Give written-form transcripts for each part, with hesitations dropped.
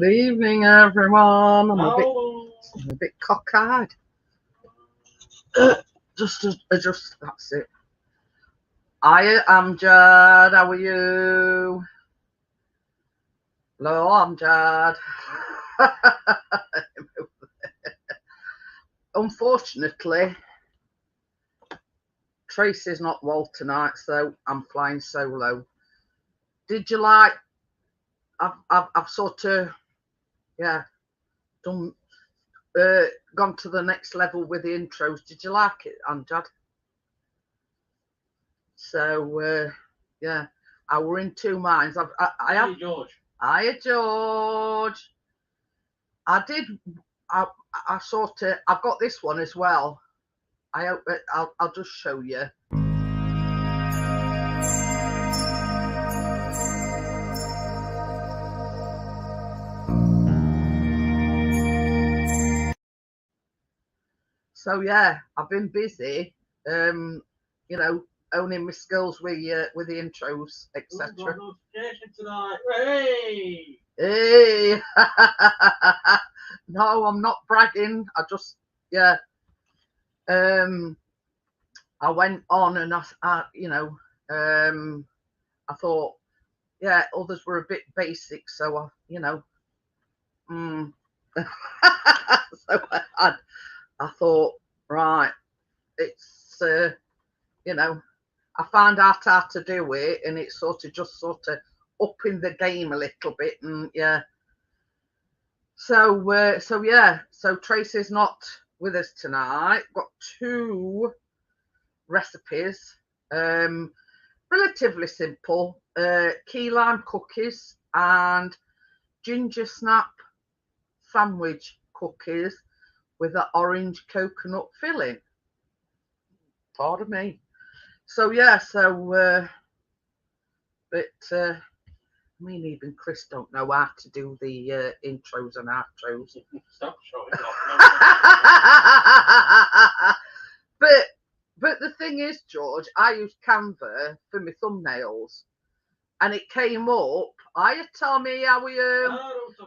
Good evening, everyone. I'm a bit cockeyed. Just that's it. Hi, Amjad. How are you? Hello, Amjad. Unfortunately, Tracy's not well tonight, so I'm flying solo. Did you like? I've sort of, yeah, done. Gone to the next level with the intros. Did you like it, Amjad? So yeah, I were in two minds. I have George. Hiya, George. I did. I sort of. I've got this one as well. I hope I'll just show you. So yeah, I've been busy. You know, owning my skills with the intros, etc. Hey. No, I'm not bragging. I just, yeah. I went on and I you know, I thought, yeah, others were a bit basic, so I, you know, so I thought, right, it's, you know, I found out how to do it, and it's sort of upping the game a little bit, and yeah. So yeah, so Tracy's not with us tonight. Got two recipes, relatively simple, key lime cookies and Gingersnap sandwich cookies with an orange coconut filling. Pardon me. So yeah, but I mean, even Chris don't know how to do the intros and outros. Stop showing off. But the thing is, George, I used Canva for my thumbnails, and it came up. Hiya, Tommy, how are you?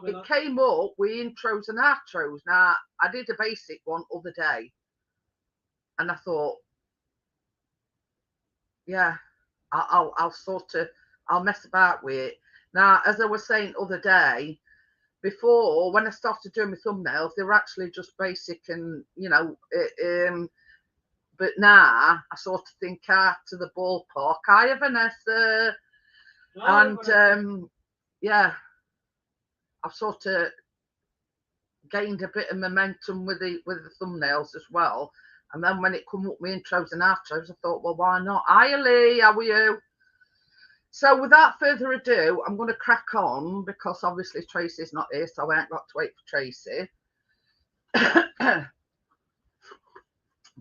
It came up with intros and outros. Now, I did a basic one other day, and I thought, yeah, I'll sort of, I'll mess about with it. Now, as I was saying other day, before, when I started doing my thumbnails, they were actually just basic and, you know, but now I sort of think out to the ballpark. Hiya, Vanessa. And yeah, I've sort of gained a bit of momentum with the thumbnails as well. And then when it come up with intros and outros, I thought, well, why not? Hiya, Lee, how are you? So without further ado, I'm going to crack on because obviously Tracy's not here, so I ain't got to wait for Tracy.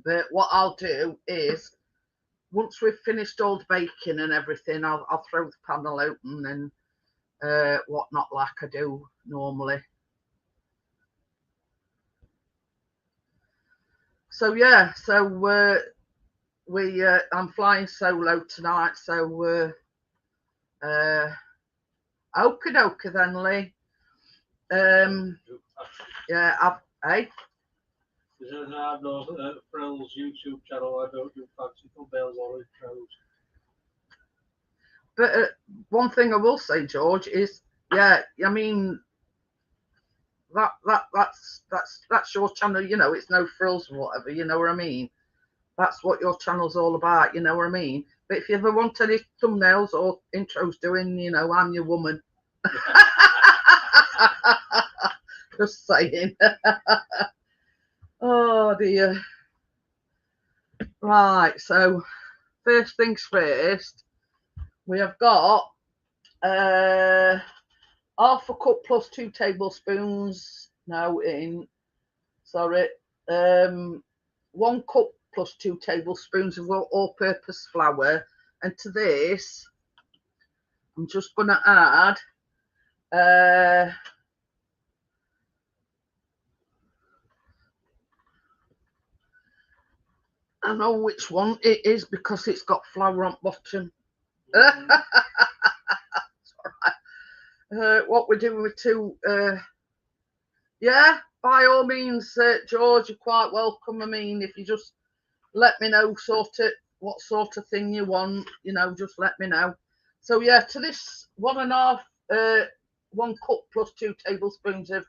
But what I'll do is, once we've finished all the baking and everything, I'll throw the panel open and whatnot like I do normally. So yeah, so I'm flying solo tonight, so okie dokie then, Lee. Yeah, hey. Because I have no Frill's YouTube channel, I don't do fancy thumbnails or intros. But one thing I will say, George, is yeah, I mean that's your channel, you know, it's no frills or whatever, you know what I mean? That's what your channel's all about, you know what I mean? But if you ever want any thumbnails or intros doing, you know, I'm your woman. Just saying. Oh dear. Right, so first things first, we have got half a cup plus 2 tablespoons. No, sorry, 1 cup plus 2 tablespoons of all-purpose flour, and to this I'm just going to add I know which one it is because it's got flour on bottom. It's all what we're doing with two. Yeah, by all means, George, you're quite welcome. I mean, if you just let me know what sort of thing you want, just let me know. So yeah, to this 1.5, 1 cup plus 2 tablespoons of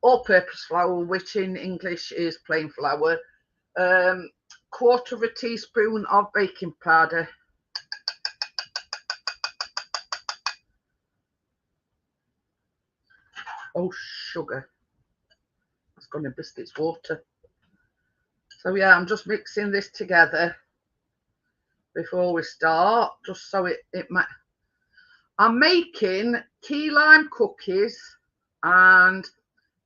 all-purpose flour, which in English is plain flour, 1/4 of a teaspoon of baking powder, sugar. That's going to biscuits water. So yeah, I'm just mixing this together before we start, just so it might. I'm making key lime cookies and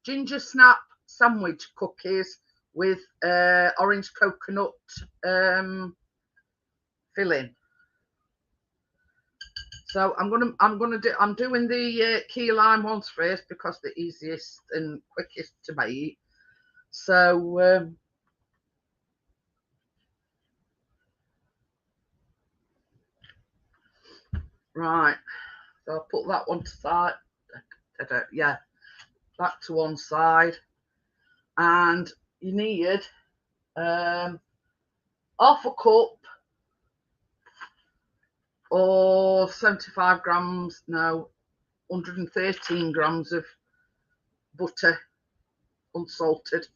Gingersnap sandwich cookies with orange coconut filling. So I'm doing the key lime ones first because they're easiest and quickest to make. So right, so I'll put that one to side. Yeah, that to one side, and you need 1/2 cup or 75 grams, no, 113 grams of butter, unsalted. It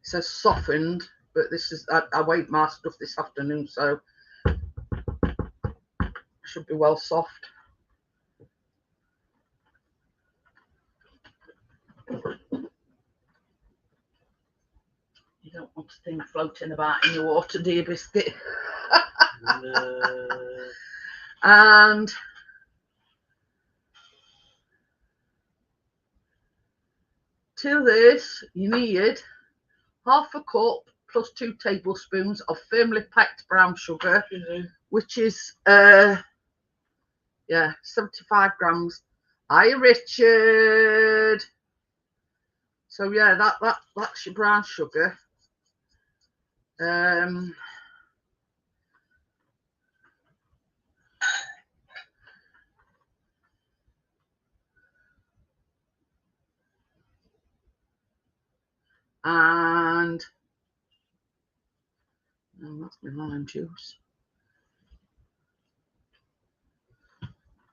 says softened, but this is, I weighed my stuff this afternoon, so it should be well soft. You don't want a thing floating about in your water, do you, biscuit? No. And to this, you need 1/2 cup plus 2 tablespoons of firmly packed brown sugar, which is 75 grams. Hi, Richard. So yeah, that's your brown sugar. And that's my lime juice.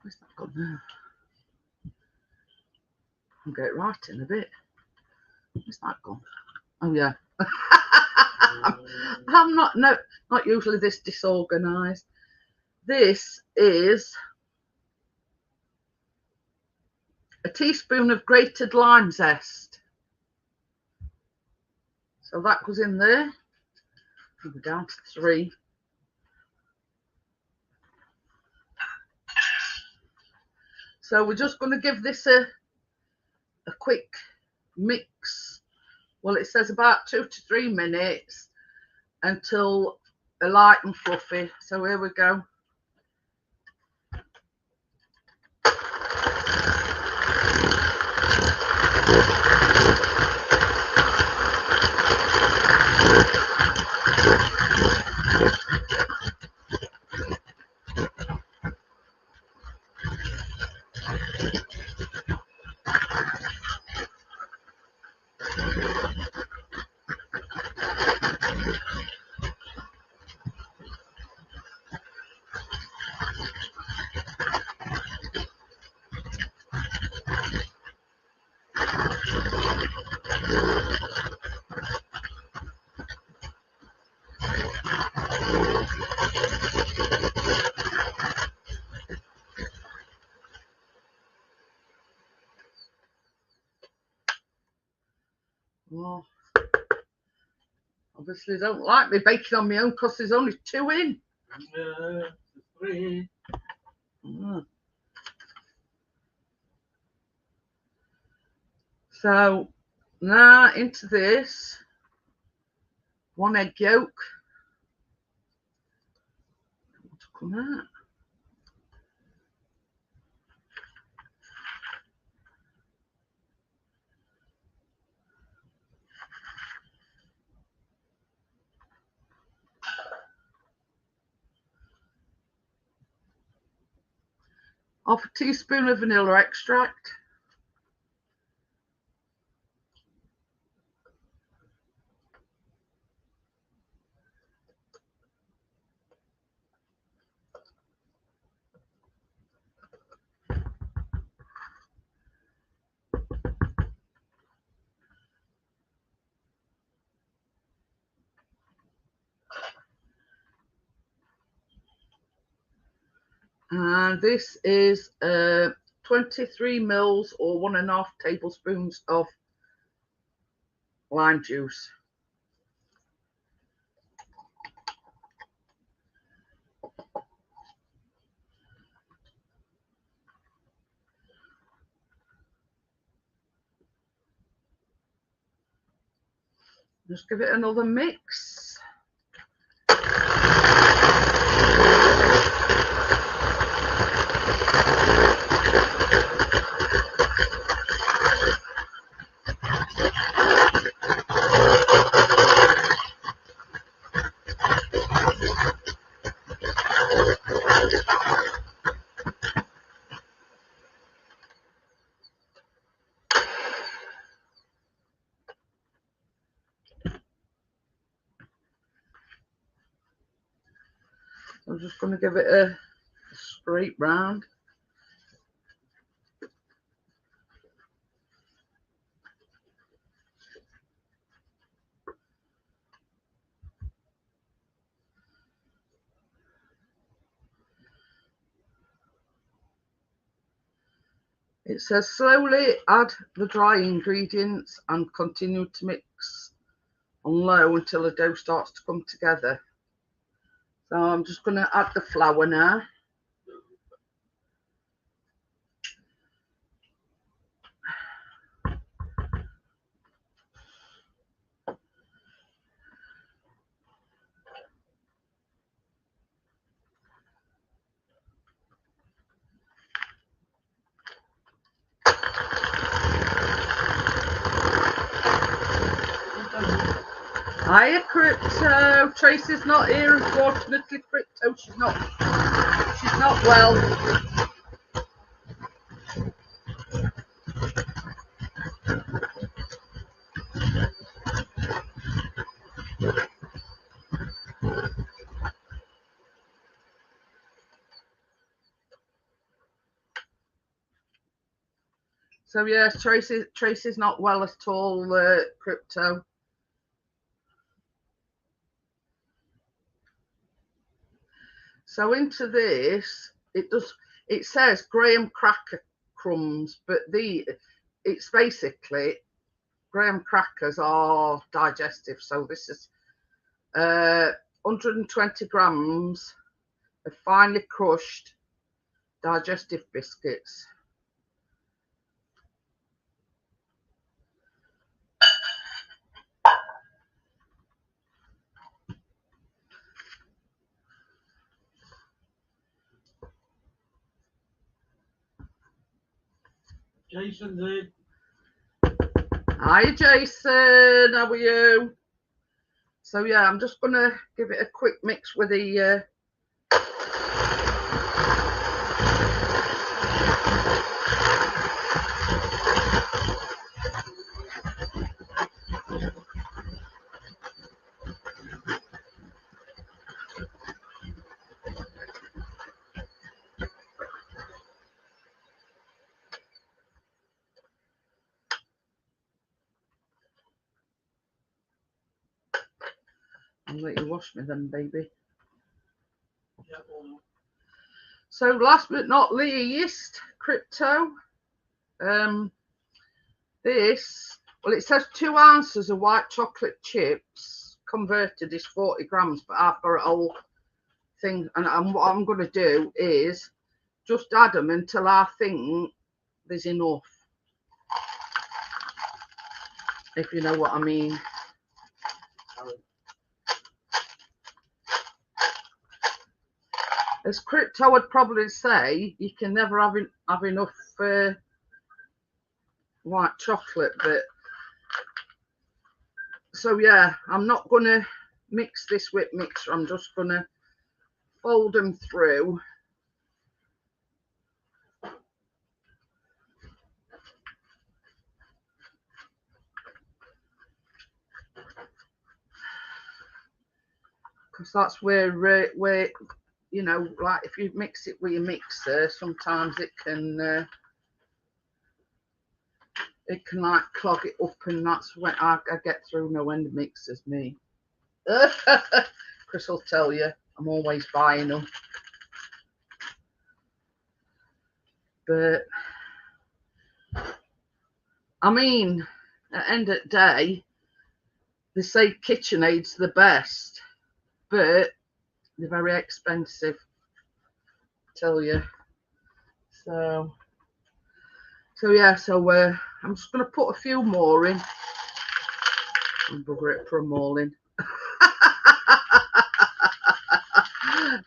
Where's that gone now? I'll get it right in a bit. Where's that gone? Oh yeah. I'm not usually this disorganized. This is a teaspoon of grated lime zest. So that goes in there. We're down to 3. So we're just going to give this a quick mix. Well, it says about 2 to 3 minutes until they're light and fluffy. So here we go. Well, obviously don't like me baking on my own because there's only 2 in. 3. So now into this 1 egg yolk. To come out. half a teaspoon of vanilla extract, and this is 23 mils or 1.5 tablespoons of lime juice. Just give it another mix. I'm just going to give it a scrape round. It says slowly add the dry ingredients and continue to mix on low until the dough starts to come together. So I'm just going to add the flour now. Hiya, Crypto. Tracy's not here, unfortunately. Crypto, she's not well. So yes, Tracy's not well at all, Crypto. So into this, it says graham cracker crumbs, but it's basically graham crackers are digestive. So this is 120 grams of finely crushed digestive biscuits. Jason's in. Hi Jason, how are you? So yeah, I'm just gonna give it a quick mix with the I'll let you wash me then, baby. Yeah, So last but not least, Crypto. This, well, it says 2 ounces of white chocolate chips converted is 40 grams, but I've got a whole thing, and what I'm going to do is just add them until I think there's enough, if you know what I mean. As Crypto would probably say, you can never have enough white chocolate, but so yeah, I'm not going to mix this whip mixer. I'm just going to fold them through. because that's where you know, like if you mix it with your mixer, sometimes it can like clog it up, and that's when I get through no end of mixers. Me, Chris will tell you, I'm always buying them, but I mean, at the end of the day, they say KitchenAid's the best, but they're very expensive, I tell you. So yeah, so I'm just going to put a few more in and bugger it, put them all in.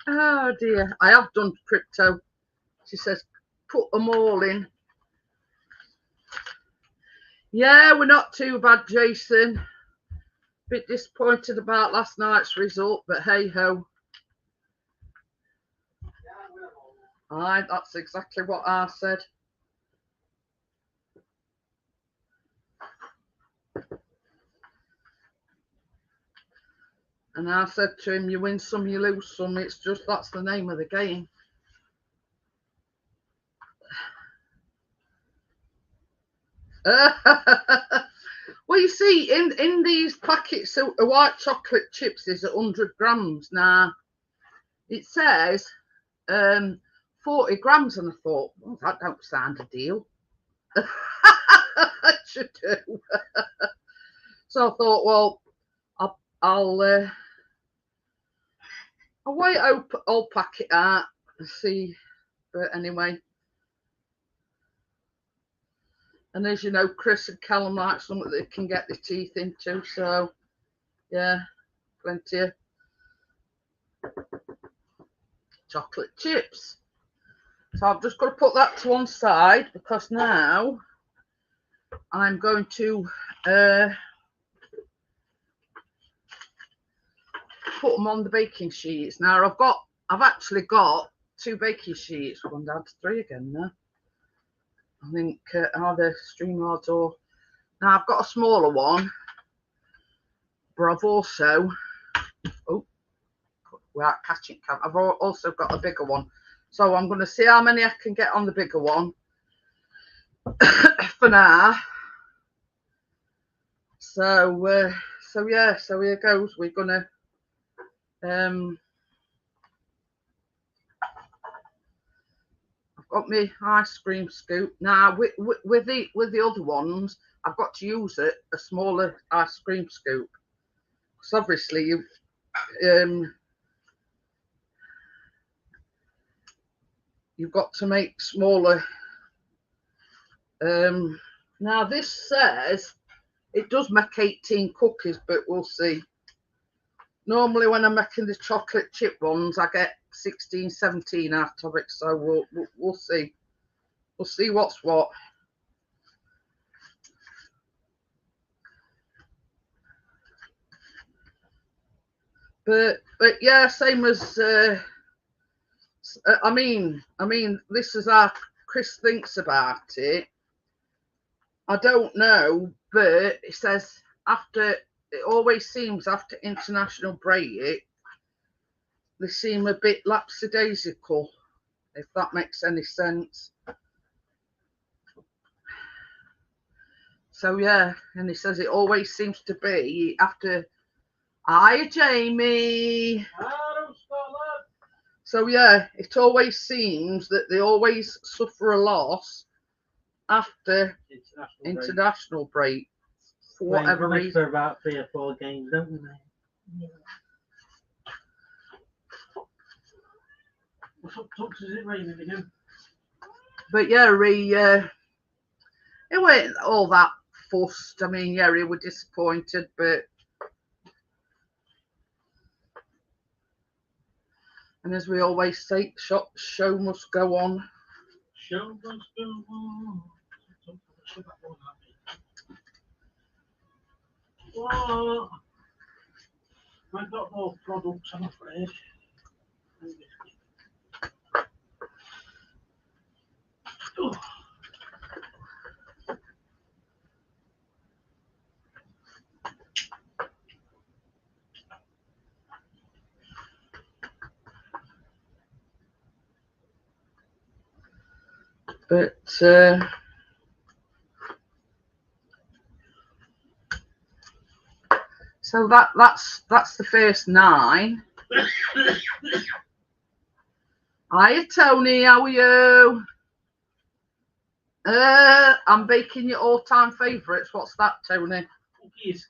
Oh dear, I have done crypto. She says, put them all in. Yeah, we're not too bad, Jason. Bit disappointed about last night's result, but hey ho. Aye, that's exactly what I said. And I said to him, you win some, you lose some. It's just, that's the name of the game. Well, you see, in these packets of white chocolate chips, there's 100 grams. Now, it says 40 grams, and I thought, well, that don't sound a deal. It should do. So I thought, well, I'll wait I'll pack it out and see. But anyway, and as you know, Chris and Callum like something they can get their teeth into. So yeah, plenty of chocolate chips. So I've just got to put that to one side because now I'm going to put them on the baking sheets. Now I've actually got 2 baking sheets. We're going down to 3 again now. I think either StreamYards or now I've got a smaller one, but I've also without catching camp, I've also got a bigger one. So I'm going to see how many I can get on the bigger one for now. So yeah, so here goes. We're gonna I've got my ice cream scoop now. With the other ones, I've got to use a smaller ice cream scoop because obviously you've got to make smaller. Now this says it does make 18 cookies, but we'll see. Normally when I'm making the chocolate chip ones, I get 16, 17 out of it. So we'll see. We'll see what's what. But yeah, same as I mean, this is how Chris thinks about it. I don't know, but it says it always seems after international break, they seem a bit lapsadaisical, if that makes any sense. So yeah, and he says it always seems to be after. Hi, Jamie. So yeah, it always seems that they always suffer a loss after international break for whatever reason. For about 3 or 4 games, don't we? Yeah. What's up, Tux? Is it raining again? But yeah, it wasn't all that fussed. I mean, yeah, he was disappointed, but and as we always say, show must go on. Show must go on. Well, I've got more products, I'm afraid. But so that's the first 9. Hiya Tony, how are you? I'm baking your all-time favourites. What's that, Tony? Cookies.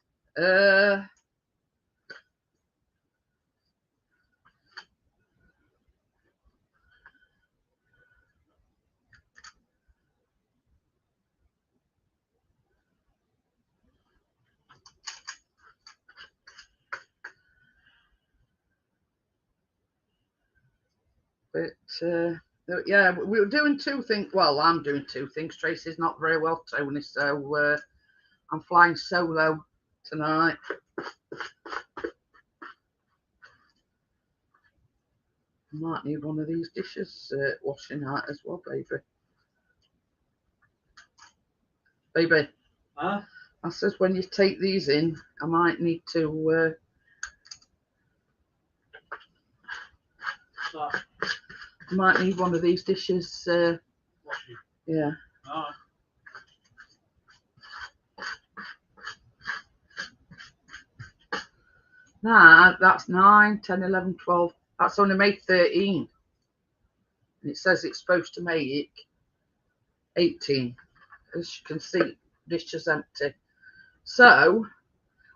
But yeah, we were doing 2 things. Well, I'm doing 2 things. Tracy's not very well, Tony, so I'm flying solo tonight. I might need one of these dishes washing out as well, baby. Baby. Huh? I says when you take these in, I might need to. I might need one of these dishes. Yeah. Oh. Nah, that's 9, 10, 11, 12. That's only made 13. And it says it's supposed to make 18. As you can see, dish is empty. So,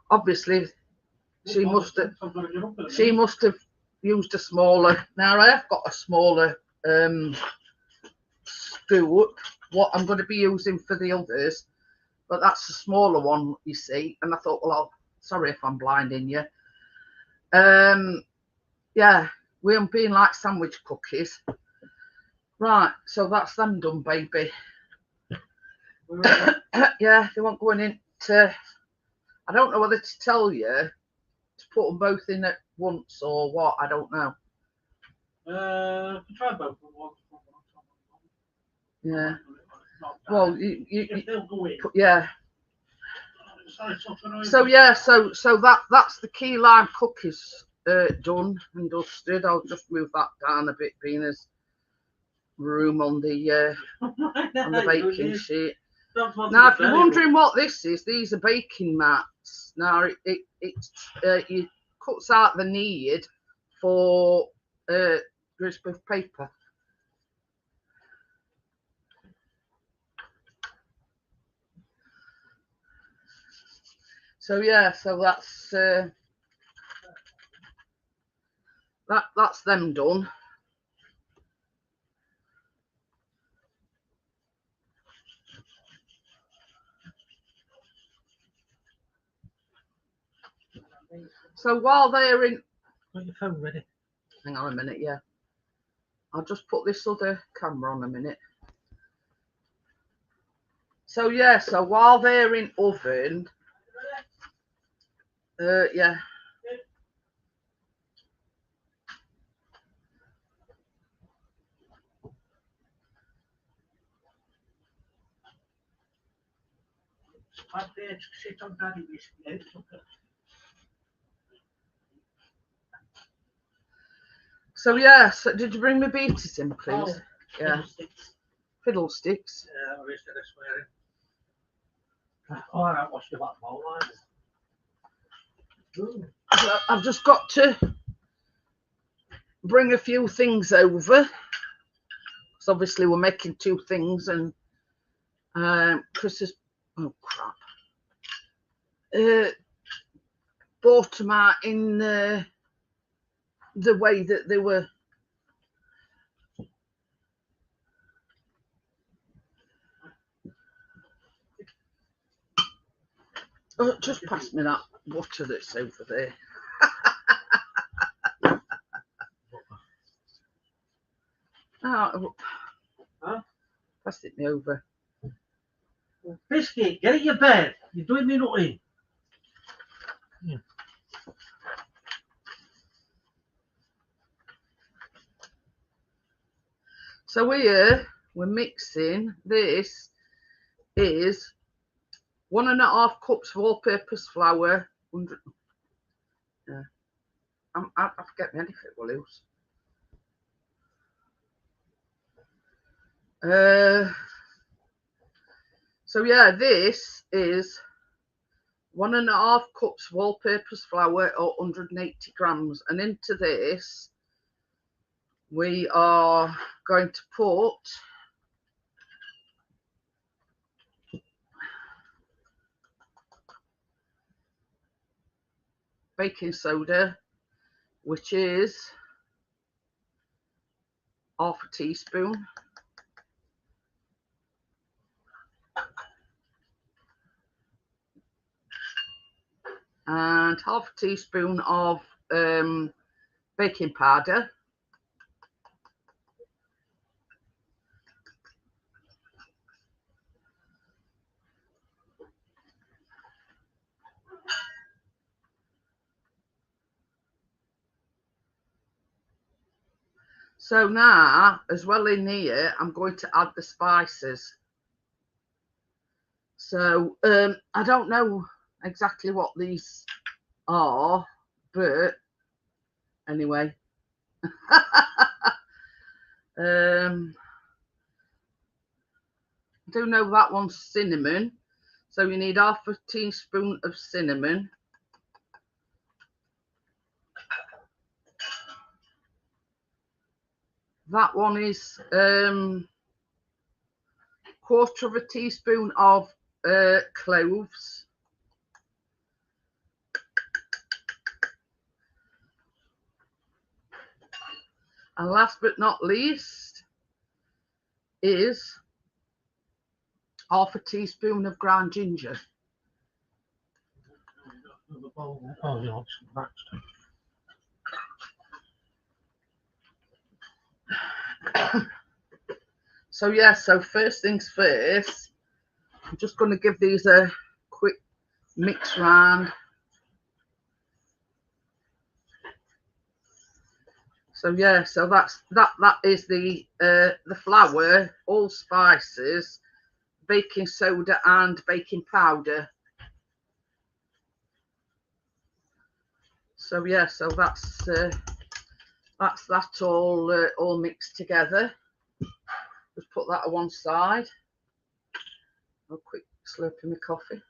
obviously, she must have used a smaller. Now, I have got a smaller scoop, what I'm going to be using for the others. But that's a smaller one, you see. And I thought, well, sorry if I'm blinding you. Yeah, we aren't being like sandwich cookies. Right, so that's them done, baby. Yeah, they weren't going into. I don't know whether to tell you to put them both in at once or what. I don't know. Try both. Yeah. Well, you yeah. So yeah, so that's the key lime cookies done and dusted. I'll just move that down a bit, being as room on the baking sheet. Now, if you're wondering what this is, these are baking mats. Now, it cuts out the need for greaseproof paper. So yeah, so that's them done. So while they're in, got your phone ready? Hang on a minute, yeah. I'll just put this other camera on a minute. So yeah, so while they're in oven, yeah. So yeah, so did you bring me beaters in, please? Oh, yeah. Fiddlesticks. Yeah, I wish I swear it. Oh, I don't wash the back bowl either. So I've just got to bring a few things over. Because obviously we're making 2 things and Chris is, oh crap. Bought them out in the way that they were. Oh, just pass me that butter that's over there. Oh, huh? Pass it me over. Biscuit, get in your bed. You're doing me nothing. Yeah. So here we're mixing. This is 1.5 cups of all-purpose flour. 100. Yeah, I forget me anything, Williams. So yeah, this is 1.5 cups all-purpose flour or 180 grams, and into this we are going to put baking soda, which is half a teaspoon, and half a teaspoon of baking powder, so now as well in here I'm going to add the spices. So I don't know exactly what these are, but anyway. I do know that one's cinnamon, so you need half a teaspoon of cinnamon. That one is quarter of a teaspoon of cloves. And last but not least is half a teaspoon of ground ginger. So yeah, so first things first, I'm just going to give these a quick mix round. So yeah, so that is the flour, all spices, baking soda and baking powder. So yeah, so that's that all mixed together. Just put that on one side. A quick slurp of my coffee.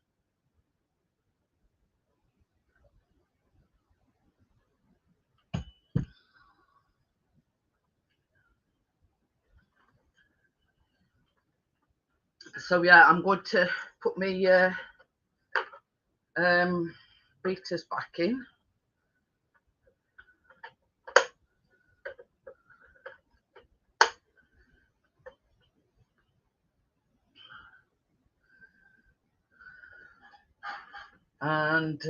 So yeah, I'm going to put my beaters back in. And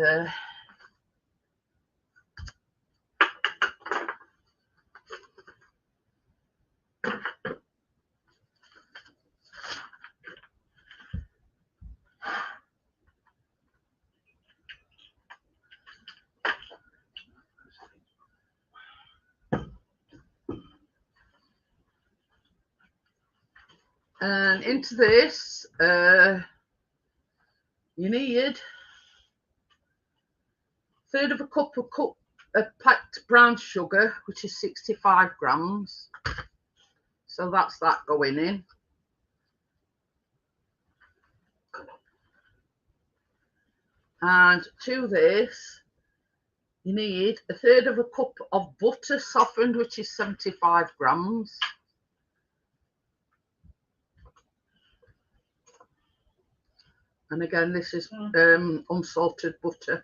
into this you need third of a cup of packed brown sugar, which is 65 grams. So that's that going in. And to this you need a third of a cup of butter softened, which is 75 grams. And again, this is unsalted butter.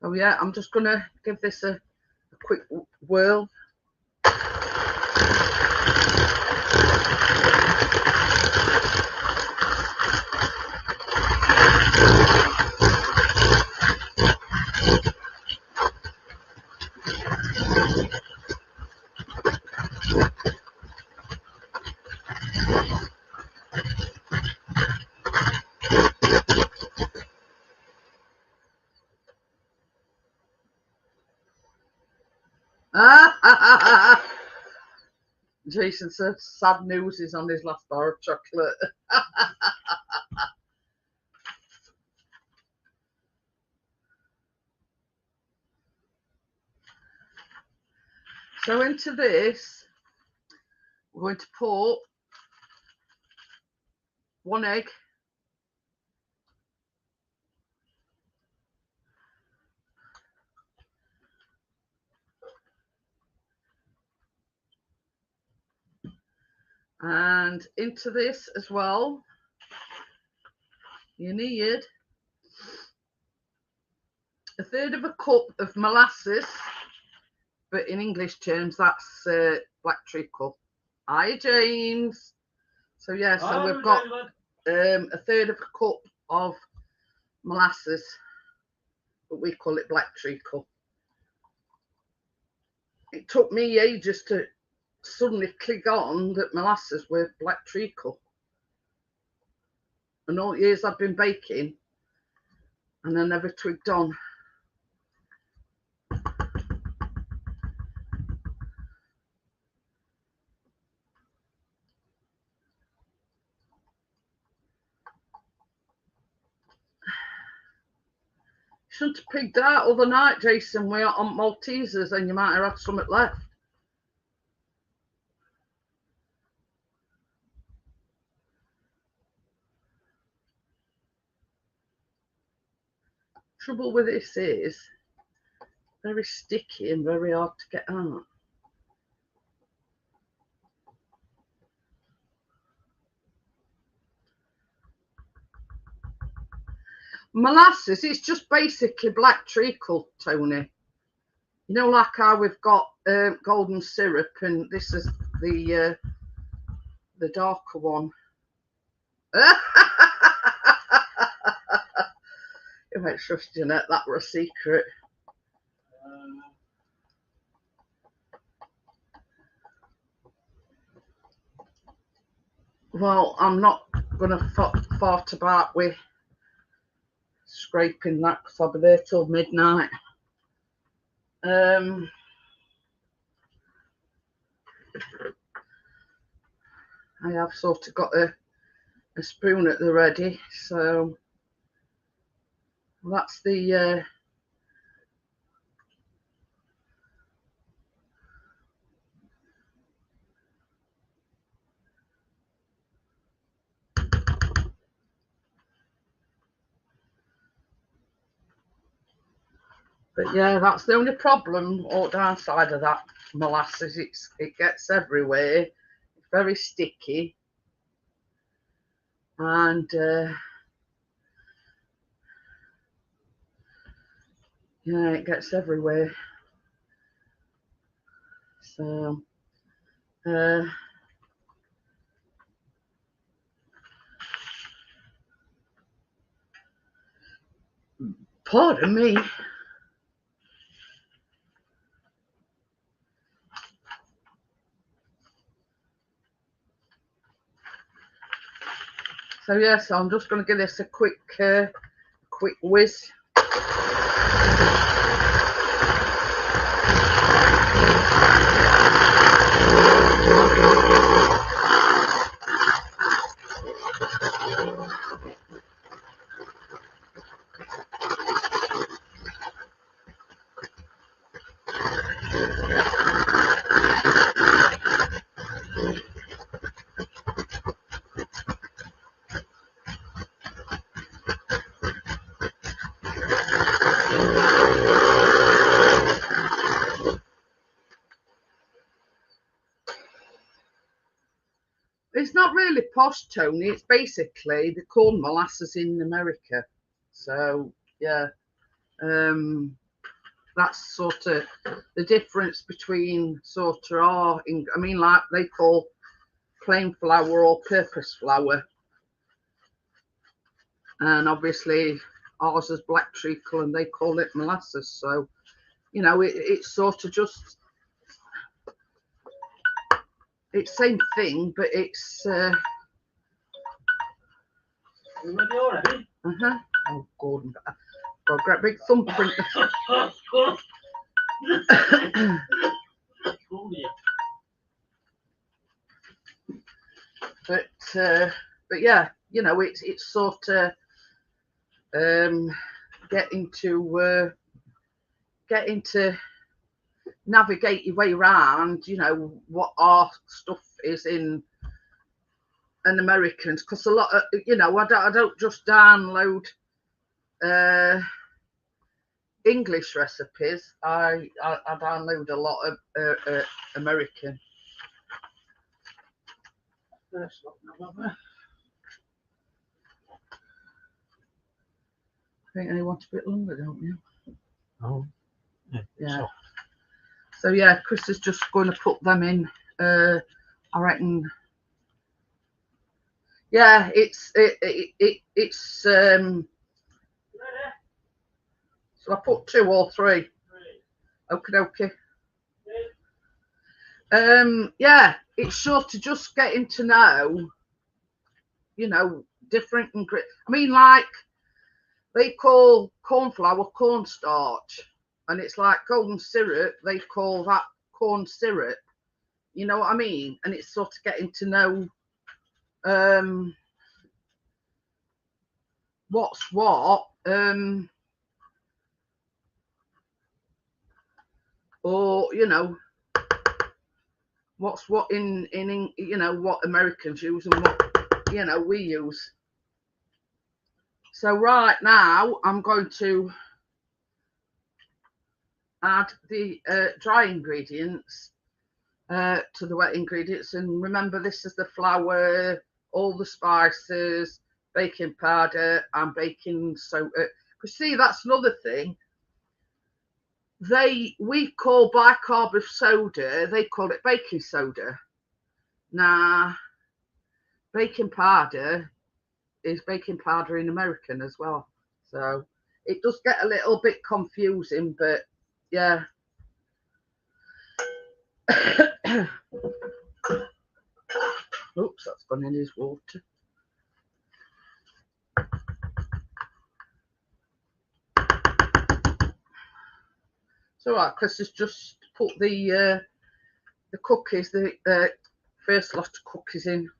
Oh yeah, I'm just going to give this a quick whirl. Jason said sad news is on his last bar of chocolate. So into this, we're going to put 1 egg. And into this as well, you need 1/3 cup of molasses, but in English terms, that's black treacle. Hi, James. So yeah, so we've got 1/3 cup of molasses, but we call it black treacle. It took me ages to suddenly click on that molasses were black treacle. And all years I've been baking, and I never twigged on. Shouldn't have picked that other night, Jason. We are on Maltesers, and you might have had something left. Trouble with this is very sticky and very hard to get out. Molasses, it's just basically black treacle, Tony. You know, like how we've got golden syrup, and this is the darker one. You might trust Jeanette, that were a secret. Well, I'm not going to fart about with scraping that because I'll be there till midnight. I have sort of got a spoon at the ready, so that's the but yeah, that's the only problem or downside of that molasses. It gets everywhere. It's very sticky, and yeah, it gets everywhere. So pardon me. So yeah, so I'm just going to give this a quick whiz. It's not really posh, Tony. It's basically the corn molasses in America. So yeah, that's sort of the difference between sort of our. I mean, like they call plain flour or purpose flour, and obviously ours is black treacle, and they call it molasses. So you know, it's sort of just. It's same thing, but it's. You ready already? Oh, Gordon, got a great big thumbprint. But yeah, you know, it's sort of getting to navigate your way around, you know, what our stuff is in an Americans, because a lot of, you know, I don't just download English recipes. I download a lot of American. I think they want a bit longer, don't you? Oh, yeah. So yeah, Chris is just going to put them in. I reckon. Yeah, it's so I put 2 or 3. Okay. Yeah, it's sort of just getting to know, you know, different ingredients. I mean, like they call corn flour cornstarch, and it's like golden syrup. They call that corn syrup. You know what I mean? And it's sort of getting to know what's what. Or you know what's what in you know what Americans use and what you know we use. So right now I'm going to add the dry ingredients to the wet ingredients, and remember this is the flour, all the spices, baking powder and baking soda. Because see, that's another thing. We call bicarb of soda, they call it baking soda. Now, baking powder is baking powder in American as well. So it does get a little bit confusing, but yeah. Oops, that's gone in his water. So right, Chris has just put the cookies, the first lot of cookies in.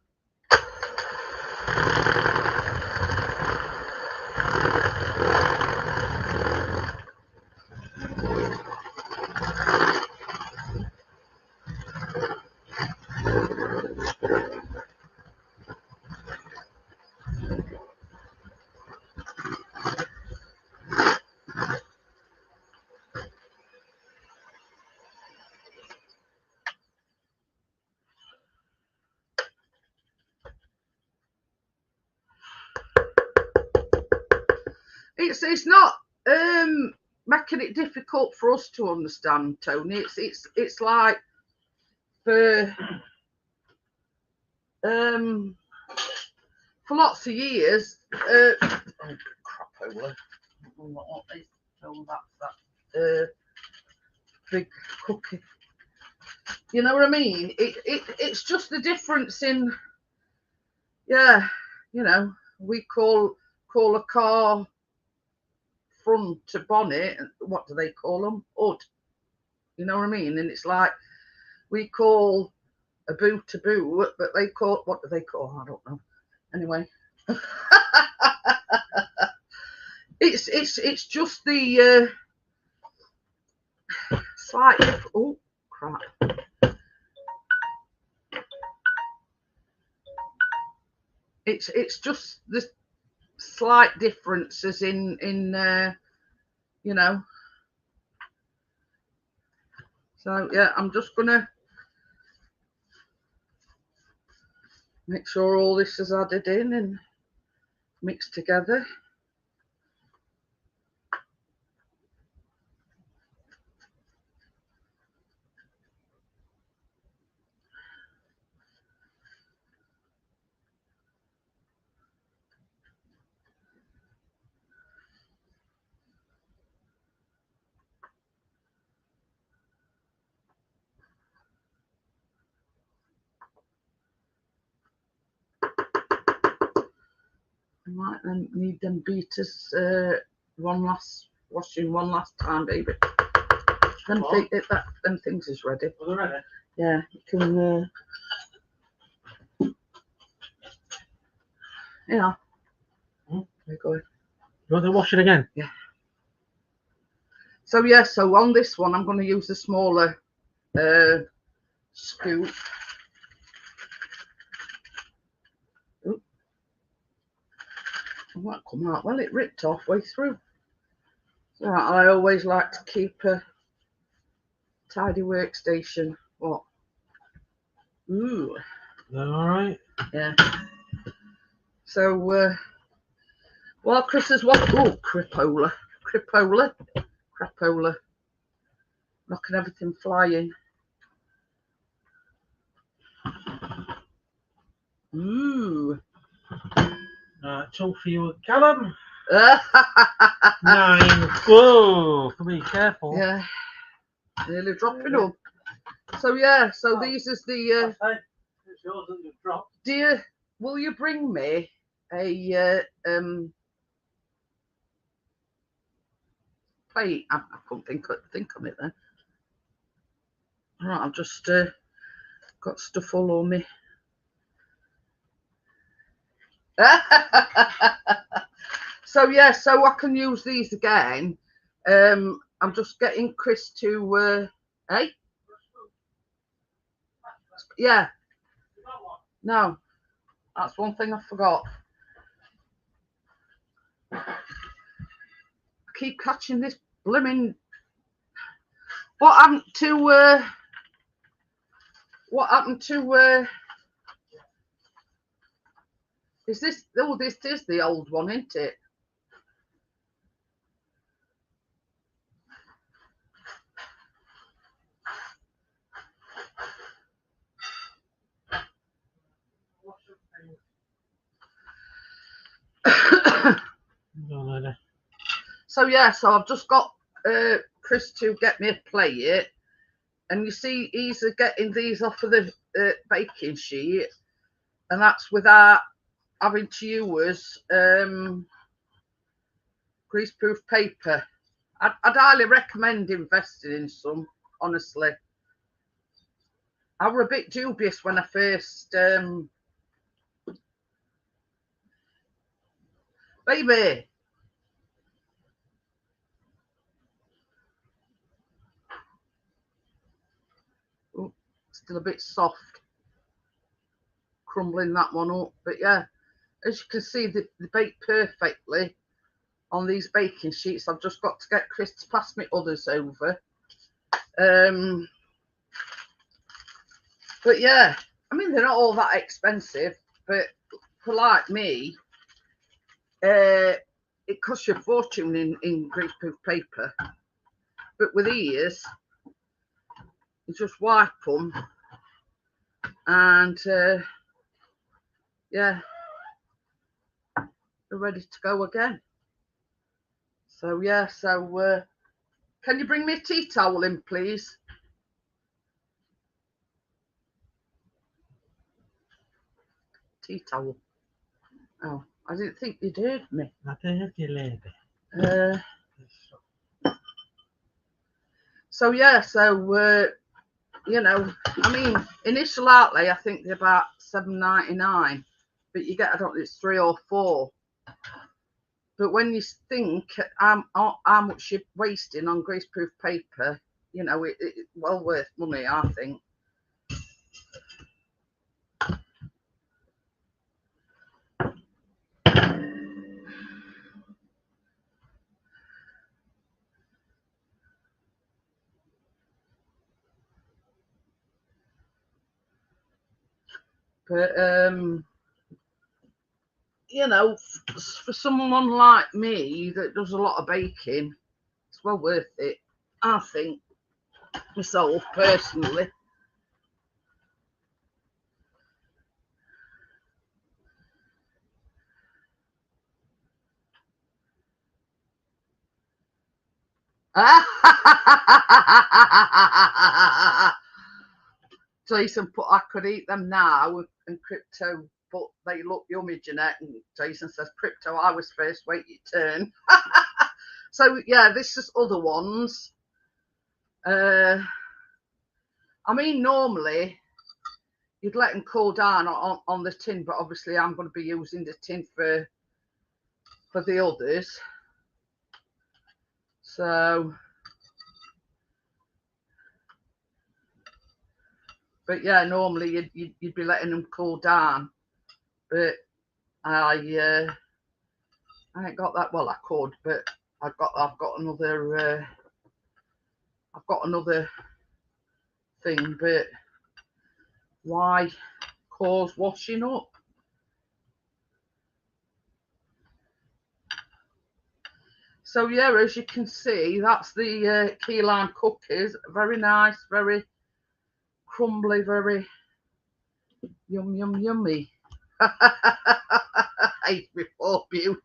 It's not making it difficult for us to understand, Tony. It's like for lots of years. Oh crap! That big cookie. You know what I mean? It's just the difference in, yeah. You know, we call a car front to bonnet. What do they call them? Hood. You know what I mean? And it's like we call a boot a boot, but they call, what do they call? I don't know. Anyway, it's just the slight. Oh crap! It's just the slight differences in you know. So yeah, I'm just gonna make sure all this is added in and mixed together. I might then need them beaters washing one last time, baby. Them things is ready. Are they ready? Yeah, you can Yeah. Hmm? There you go. You want to wash it again? Yeah. So yeah, so on this one, I'm going to use a smaller scoop. Ooh. It might come out. Well, it ripped halfway through. So I always like to keep a tidy workstation. What? Ooh. All right. Yeah. So, while Chris is what? Oh, crapola. Knocking everything flying. Ooh. 2 for you, Callum. 9. Whoa, be careful. Yeah. Nearly dropping them. So yeah, so these is the It's yours that you've dropped. dear, will you bring me a plate? I couldn't think of it then. Right, I've just got stuff all on me. So yeah, so I can use these again. I'm just getting Chris to hey? Yeah. No. That's one thing I forgot. I keep catching this blooming. What happened to is this, oh, this is the old one, isn't it? So yeah, so I've just got Chris to get me a plate, and you see he's getting these off of the baking sheet, and that's without having to use greaseproof paper. I'd highly recommend investing in some, honestly. I were a bit dubious when I first baby. Ooh, still a bit soft. Crumbling that one up. But yeah, as you can see, they bake perfectly on these baking sheets. I've just got to get Chris to pass me others over. But yeah, I mean, they're not all that expensive, but for like me, it costs you a fortune in greaseproof paper. But with these, you just wipe them, and yeah, they're ready to go again. So yeah, so can you bring me a tea towel in, please? Tea towel. Oh, I didn't think you'd heard me. I heard you, lady. So yeah, so you know, I mean, initial outlay I think they're about $7.99, but you get, I don't know, it's 3 or 4. But when you think how much you're wasting on greaseproof paper, you know, it's well worth money, I think. But you know, for someone like me that does a lot of baking, it's well worth it, I think, myself personally. Jason put, I could eat them now, and Crypto put, they look yummy, Jeanette. And Jason says, Crypto, I was first, wait your turn. So yeah, this is other ones. I mean, normally you'd let them cool down on the tin, but obviously I'm going to be using the tin for the others. So, but yeah, normally you'd be letting them cool down, but I ain't got that. Well, I could, but I've got another thing, but why cause washing up? So yeah, as you can see, that's the key lime cookies. Very nice, very crumbly, very yummy. Age before beauty.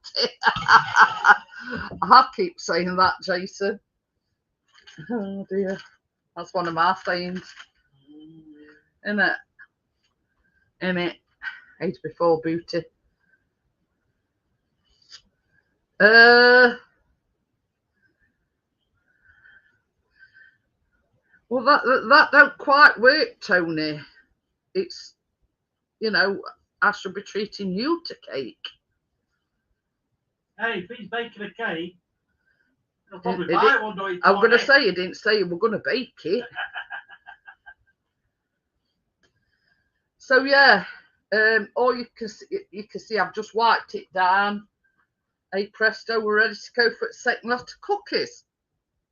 I keep saying that, Jason. Oh dear, that's one of my sayings, isn't it? Age before beauty. Well, that don't quite work, Tony. It's, you know, I should be treating you to cake. Hey, if he's baking a cake, he'll probably buy one, don't he? I'm going to say, you didn't say you were going to bake it. So yeah, all you can see, I've just wiped it down. Hey presto, we're ready to go for the second lot of cookies.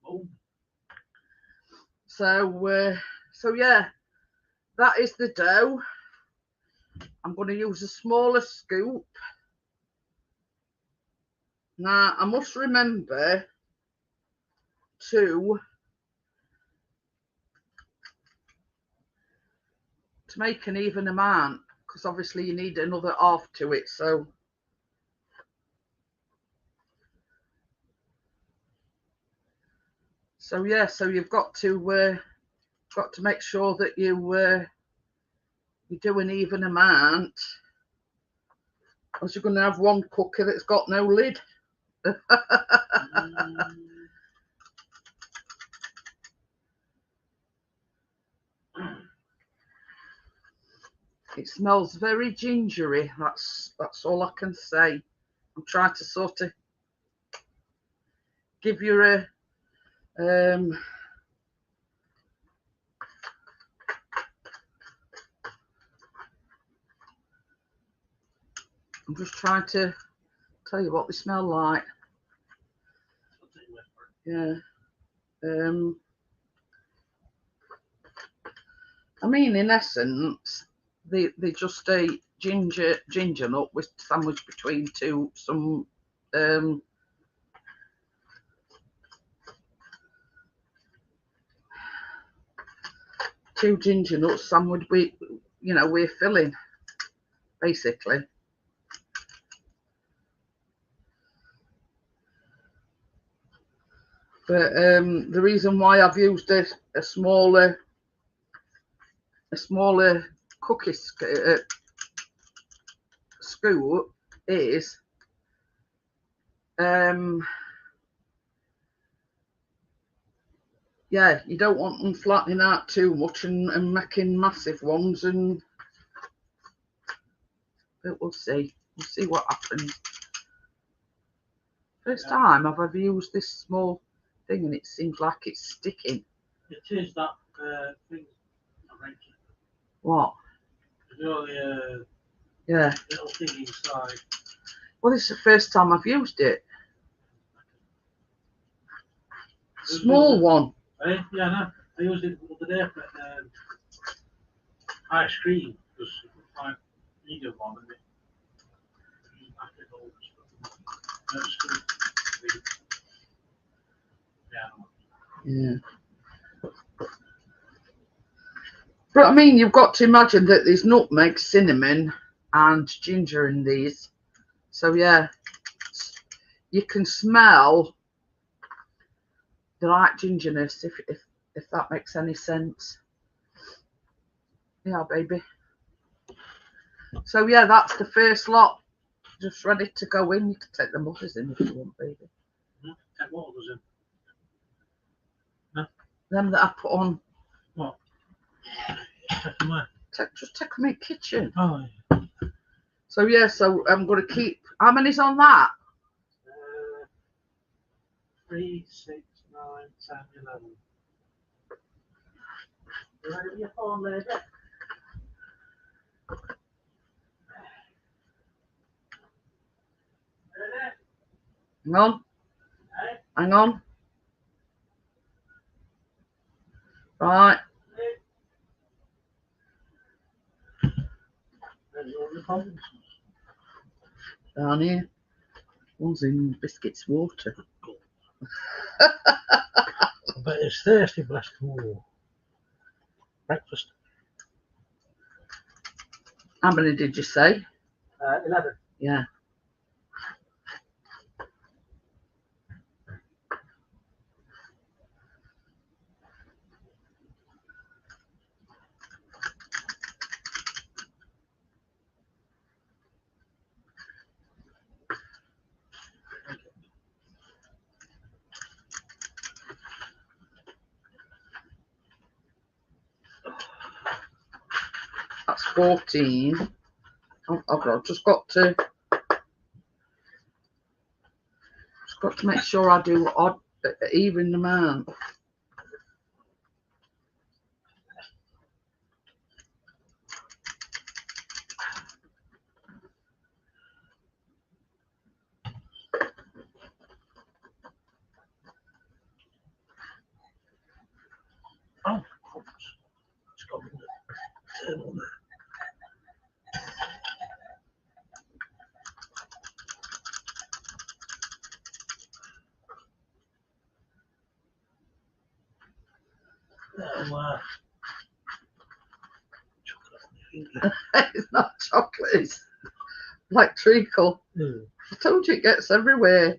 Oh. So yeah, that is the dough. I'm going to use a smaller scoop. Now I must remember to make an even amount, because obviously you need another half to it. So yeah, so you've got to make sure that you do an even amount, because you're going to have one cookie that's got no lid. It smells very gingery. That's all I can say. I'm trying to sort of give you a I'm just trying to tell you what they smell like. Yeah. I mean, in essence, they just a ginger nut with sandwiched between some two ginger nuts sandwiched with, you know, we're filling, basically. But the reason why I've used a smaller cookie scoop is yeah, you don't want them flattening out too much and making massive ones, and but we'll see what happens. First time I've ever used this small thing, and it seems like it's sticking. It is that thing. What? You know, the yeah, little thing inside. Well, this is the first time I've used it. Small one. Yeah, no. I used it the other day for ice cream, because I needed one of it. Yeah. But I mean, you've got to imagine that there's nutmeg, cinnamon, and ginger in these. So yeah, you can smell the light gingerness, if that makes any sense. Yeah, baby. So yeah, that's the first lot, just ready to go in. You can take the mothers in if you want, baby. Take what others in? Them that I put on. What? Take them where? just take them in the kitchen. Oh, So yeah, so I'm going to keep. How many's on that? 3, 6, 9, 10, 11. You ready with your phone, lady? Hang on. Hang on. Right. Down here. One's in biscuits water. I bet it's thirsty, bless you. Breakfast. How many did you say? 11. Yeah. That's 14. I've just got to make sure I do odd, even amount. Oh, it's got me turn on there. Oh, It's not chocolate, it's like treacle. I told you it gets everywhere.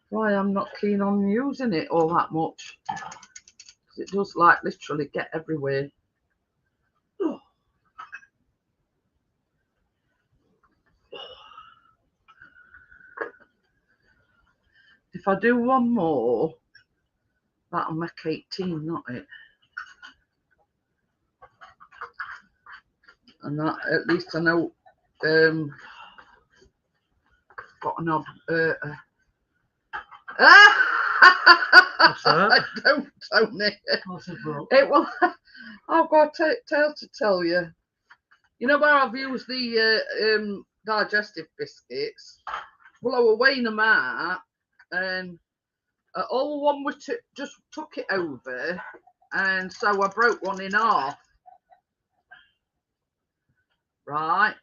Why I'm not keen on using it all that much. Because it does like literally get everywhere. If I do one more, that'll make 18, not it? And that, at least I know, got an What's that? Don't, Tony. What's it, bro? It will. I've got a tale to tell you. You know where I've used the digestive biscuits? Well, I was weighing them out, and all one was just took it over, and so I broke one in half. Right,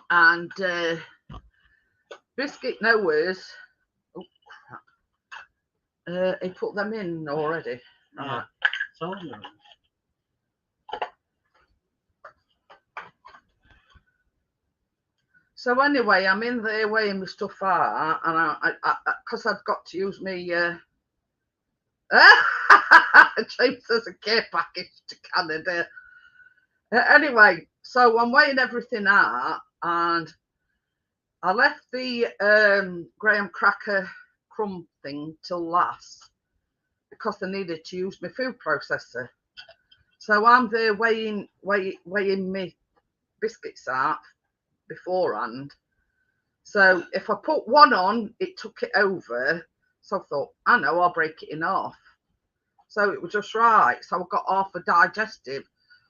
and biscuit knowers. Oh crap! He put them in already. Yeah. Right. So, So anyway, I'm in there weighing my stuff out, and I because I've got to use me. James says a care package to Canada. Anyway, so I'm weighing everything out, and I left the graham cracker crumb thing till last because I needed to use my food processor. So I'm there weighing my biscuits out beforehand. So if I put one on, it took it over. So I thought, I know, I'll break it in half. So it was just right. So I got half a digestive.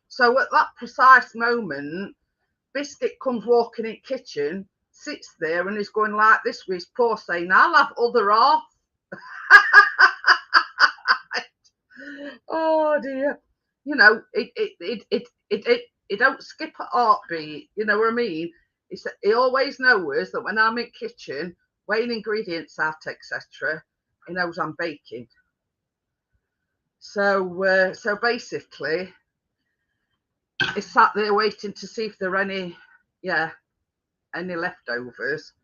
So at that precise moment, Biscuit comes walking in the kitchen, sits there, and is going like this with his paw, saying, I'll have other half. Oh dear. You know, it don't skip a heartbeat, you know what I mean? He always knows that when I'm in the kitchen, weighing ingredients out, etc., he knows I'm baking. So so basically, he sat there waiting to see if there are any leftovers.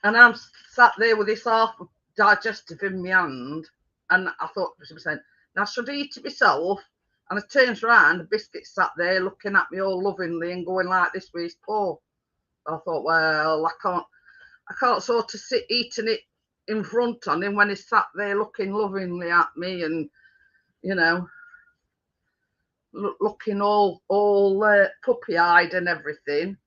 And I'm sat there with this half digestive in my hand, and I thought, now should I eat it myself? And I turns around, the biscuit sat there looking at me all lovingly and going like this with his paw. I thought, well, I can't sort of sit eating it in front on him when he sat there looking lovingly at me. And you know, looking all puppy-eyed and everything.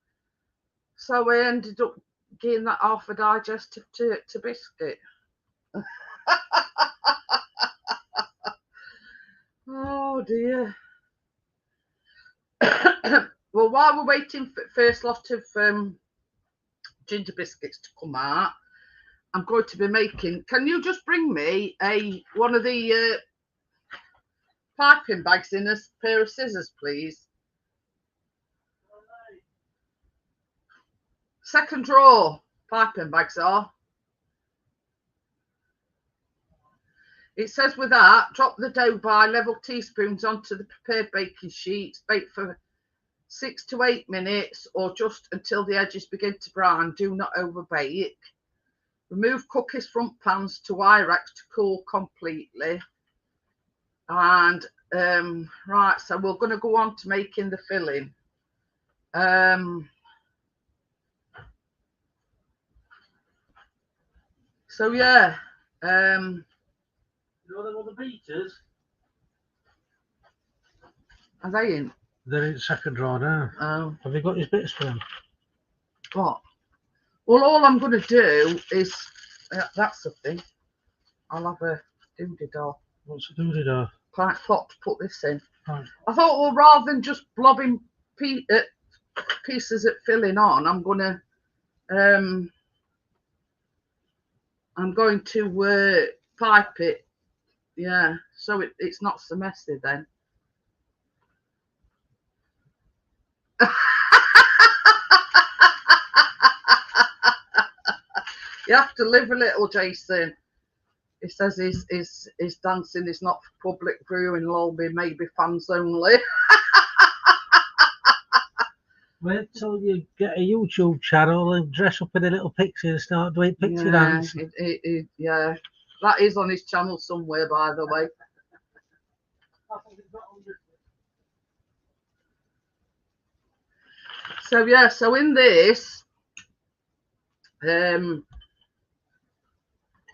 So I ended up giving that half a digestive to Biscuit. Oh dear. Well, while we're waiting for the first lot of ginger biscuits to come out, I'm going to be making. Can you just bring me one of the piping bags in a pair of scissors, please? Second drawer, piping bags are. It says with that, drop the dough by level teaspoons onto the prepared baking sheets. Bake for 6 to 8 minutes or just until the edges begin to brown. Do not over bake. Remove cookies from pans to wire racks to cool completely. And right, so we're going to go on to making the filling. So yeah, You know them other beaters? are they in? They're in the second drawer now. Oh, Have you got his bits for them? what? Well, all I'm going to do is that's the thing. I'll have a doody-da. What's a doody-da? Pint pot to put this in. Right. I thought, well, rather than just blobbing pieces of filling on, I'm going to pipe it. Yeah, so it's not so messy then. You have to live a little, Jason. He says his dancing is not for public viewing, will be maybe fans only. Wait till you get a YouTube channel and dress up in a little pixie and start doing pixie dance. Yeah, that is on his channel somewhere, by the way. So yeah, so in this,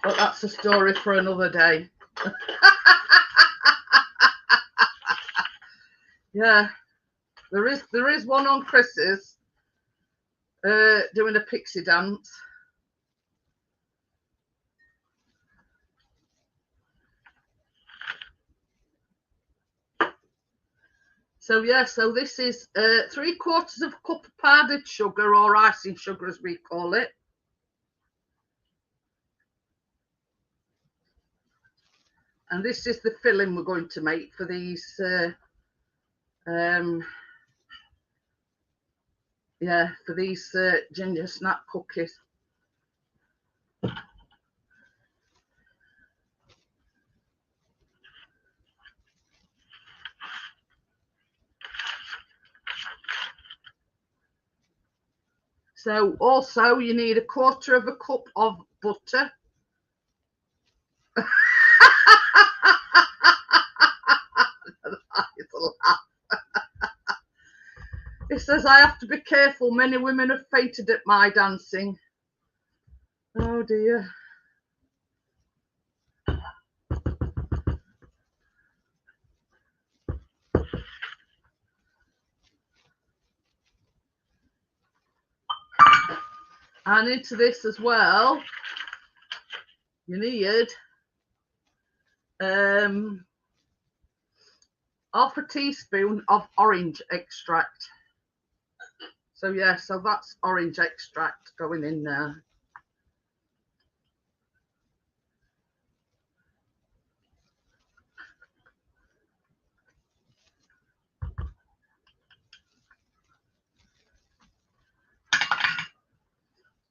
but that's a story for another day. Yeah, there is one on Chris's doing a pixie dance. So yeah, so this is 3/4 of a cup of powdered sugar, or icing sugar as we call it. And this is the filling we're going to make for these for these Gingersnap cookies. So also you need 1/4 of a cup of butter. It says I have to be careful. Many women have fainted at my dancing. Oh dear. And into this as well, you need half a teaspoon of orange extract. So yeah, so that's orange extract going in there.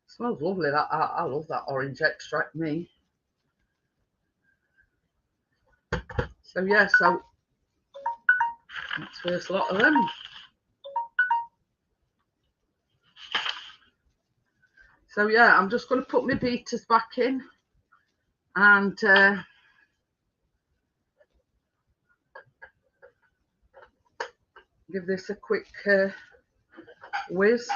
Smells lovely. That I love that orange extract, me. So yeah, so that's the first lot of them. So yeah, I'm just going to put my beaters back in and give this a quick whiz.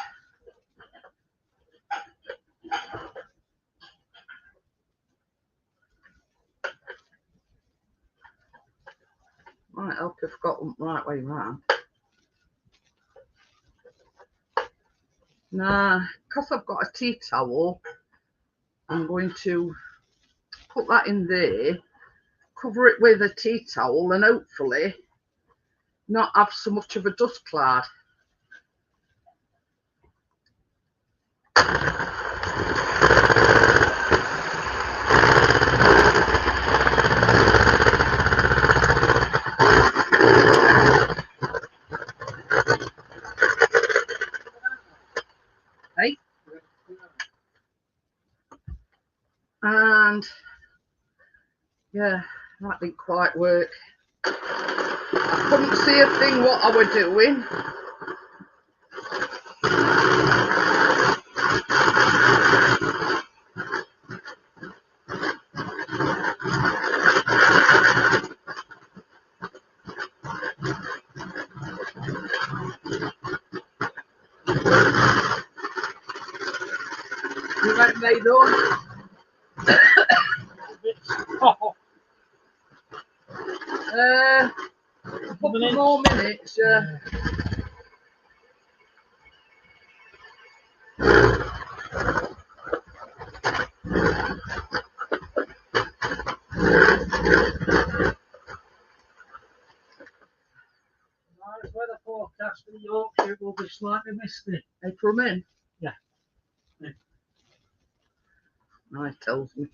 Might help if I've got them right way round. Now, because I've got a tea towel, I'm going to put that in there, cover it with a tea towel, and hopefully not have so much of a dust cloud. Hey? And yeah, that didn't quite work. I couldn't see a thing what I were doing. You reckon they done? A couple more minutes, yeah. Weather forecast for Yorkshire will be slightly misty. They come in? Yeah. No, it tells me.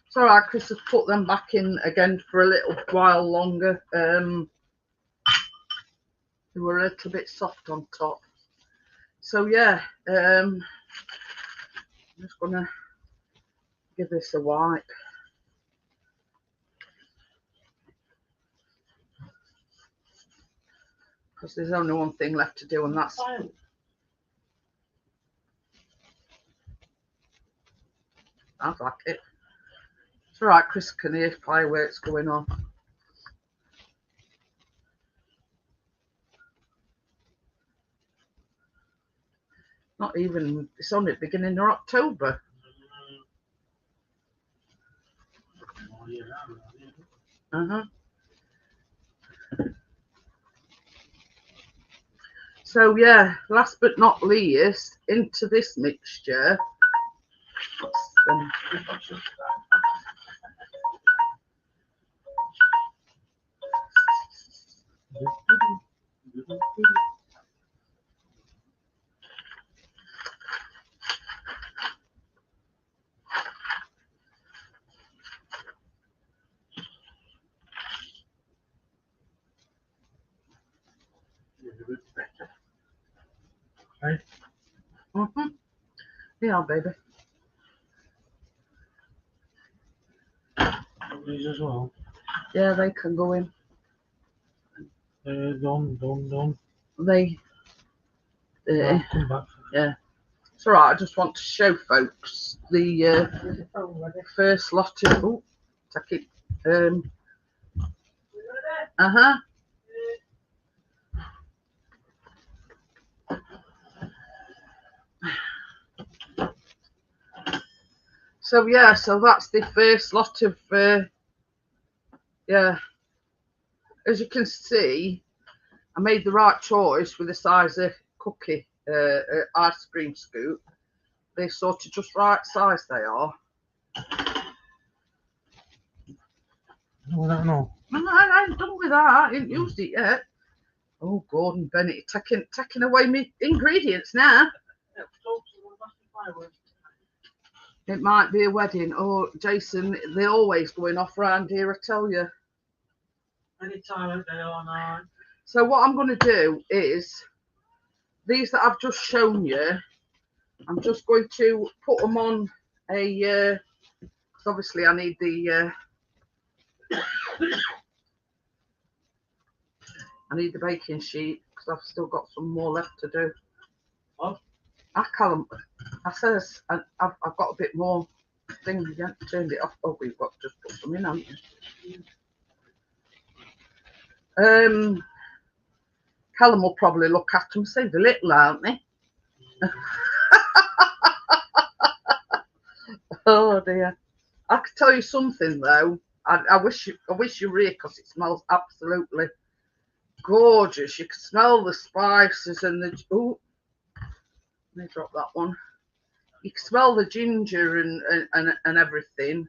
It's alright, Chris has put them back in again for a little while longer. They were a little bit soft on top. So yeah, I'm just gonna give this a wipe. Because there's only one thing left to do, and that's sounds like it. It's alright, Chris can hear fireworks going on. Not even, it's only the beginning of October. So yeah, last but not least, into this mixture. Right? Yeah, baby. These as well. Yeah, they can go in. Done. They. I'll come back. Yeah. It's alright, I just want to show folks the first lot of. Oh, take it. So yeah, so that's the first lot of yeah. As you can see, I made the right choice with the size of cookie ice cream scoop. They're sort of just right size, they are. Oh, that no. I ain't done with that. I ain't used it yet. Oh, Gordon Bennett, taking away me ingredients now. It might be a wedding. Oh, Jason, they're always going off round here, I tell you. Anytime they are night. So what I'm going to do is, these that I've just shown you, I'm just going to put them on a, because obviously I need the, I need the baking sheet, because I've still got some more left to do. What? Callum, I says, I've got a bit more thing, you haven't turned it off. Oh, we've got to just put some in, haven't you? Callum will probably look at them and say, they're little, aren't they? Oh dear. I could tell you something though. I wish you were here because it smells absolutely gorgeous. You can smell the spices and the let me drop that one. You can smell the ginger and everything.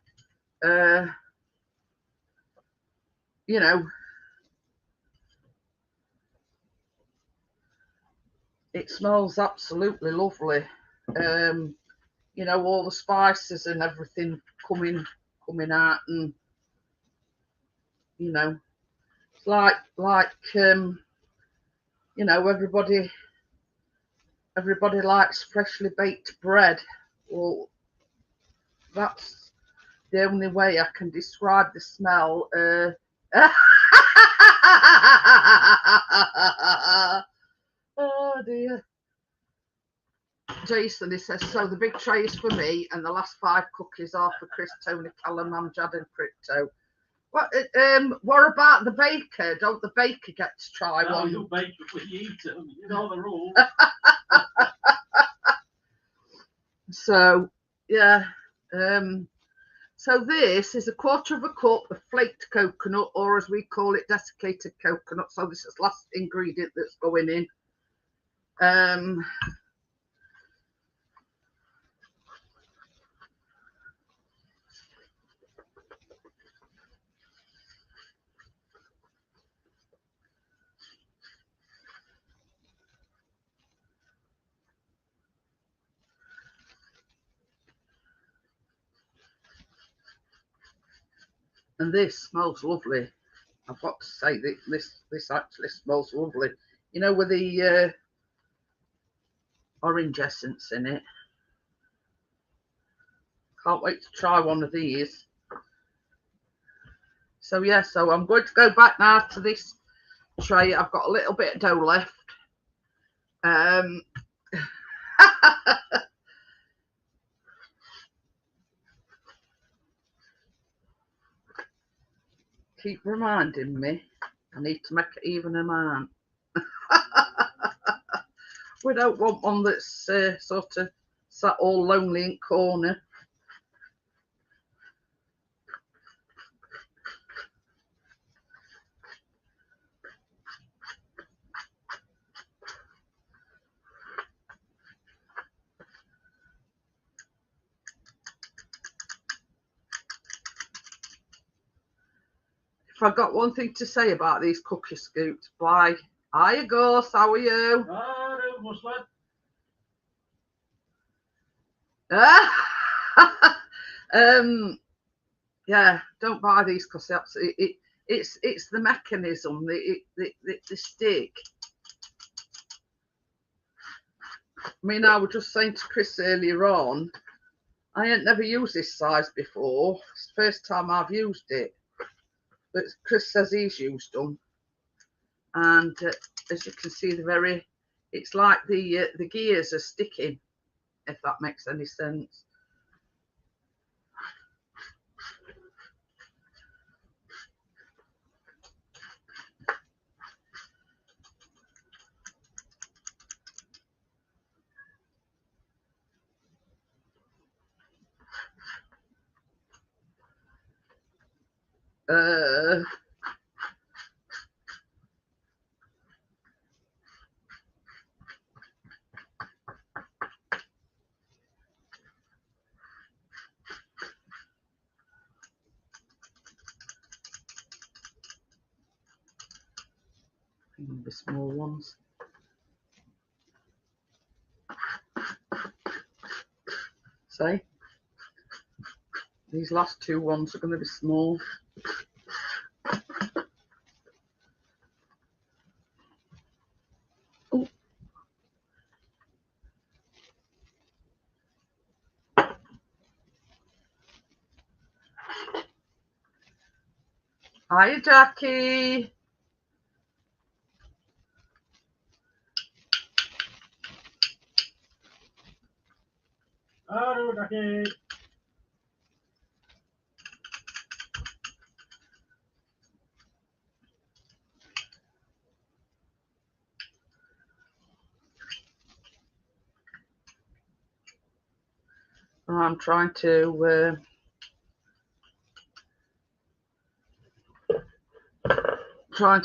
You know, it smells absolutely lovely. You know, all the spices and everything coming out, and you know, it's like you know, everybody likes freshly baked bread. Well, that's the only way I can describe the smell. Oh dear. Jason, he says, so the big tray is for me and the last 5 cookies are for Chris, Tony, Callum, Amjad and Crypto. What about the baker? Don't the baker get to try one? No, you'll bake it when you eat them. You know the rules. So, yeah. So this is 1/4 cup of flaked coconut, or as we call it, desiccated coconut. So this is the last ingredient that's going in. And this smells lovely. I've got to say that this actually smells lovely. You know, with the orange essence in it. Can't wait to try one of these. So yeah, so I'm going to go back now to this tray. I've got a little bit of dough left. Keep reminding me I need to make it even amount. We don't want one that's sort of sat all lonely in corner. If I've got one thing to say about these cookie scoops, why? Hiya, Ghost, how are you? Yeah, don't buy these because it's the mechanism, the stick. I mean, I was just saying to Chris earlier on, I ain't never used this size before. It's the first time I've used it. But Chris says he's used them. And as you can see, it's like the gears are sticking, if that makes any sense. The small ones. See, these last two ones are going to be small. Ooh. Hi, Jackie. Hello, Jackie. I'm trying to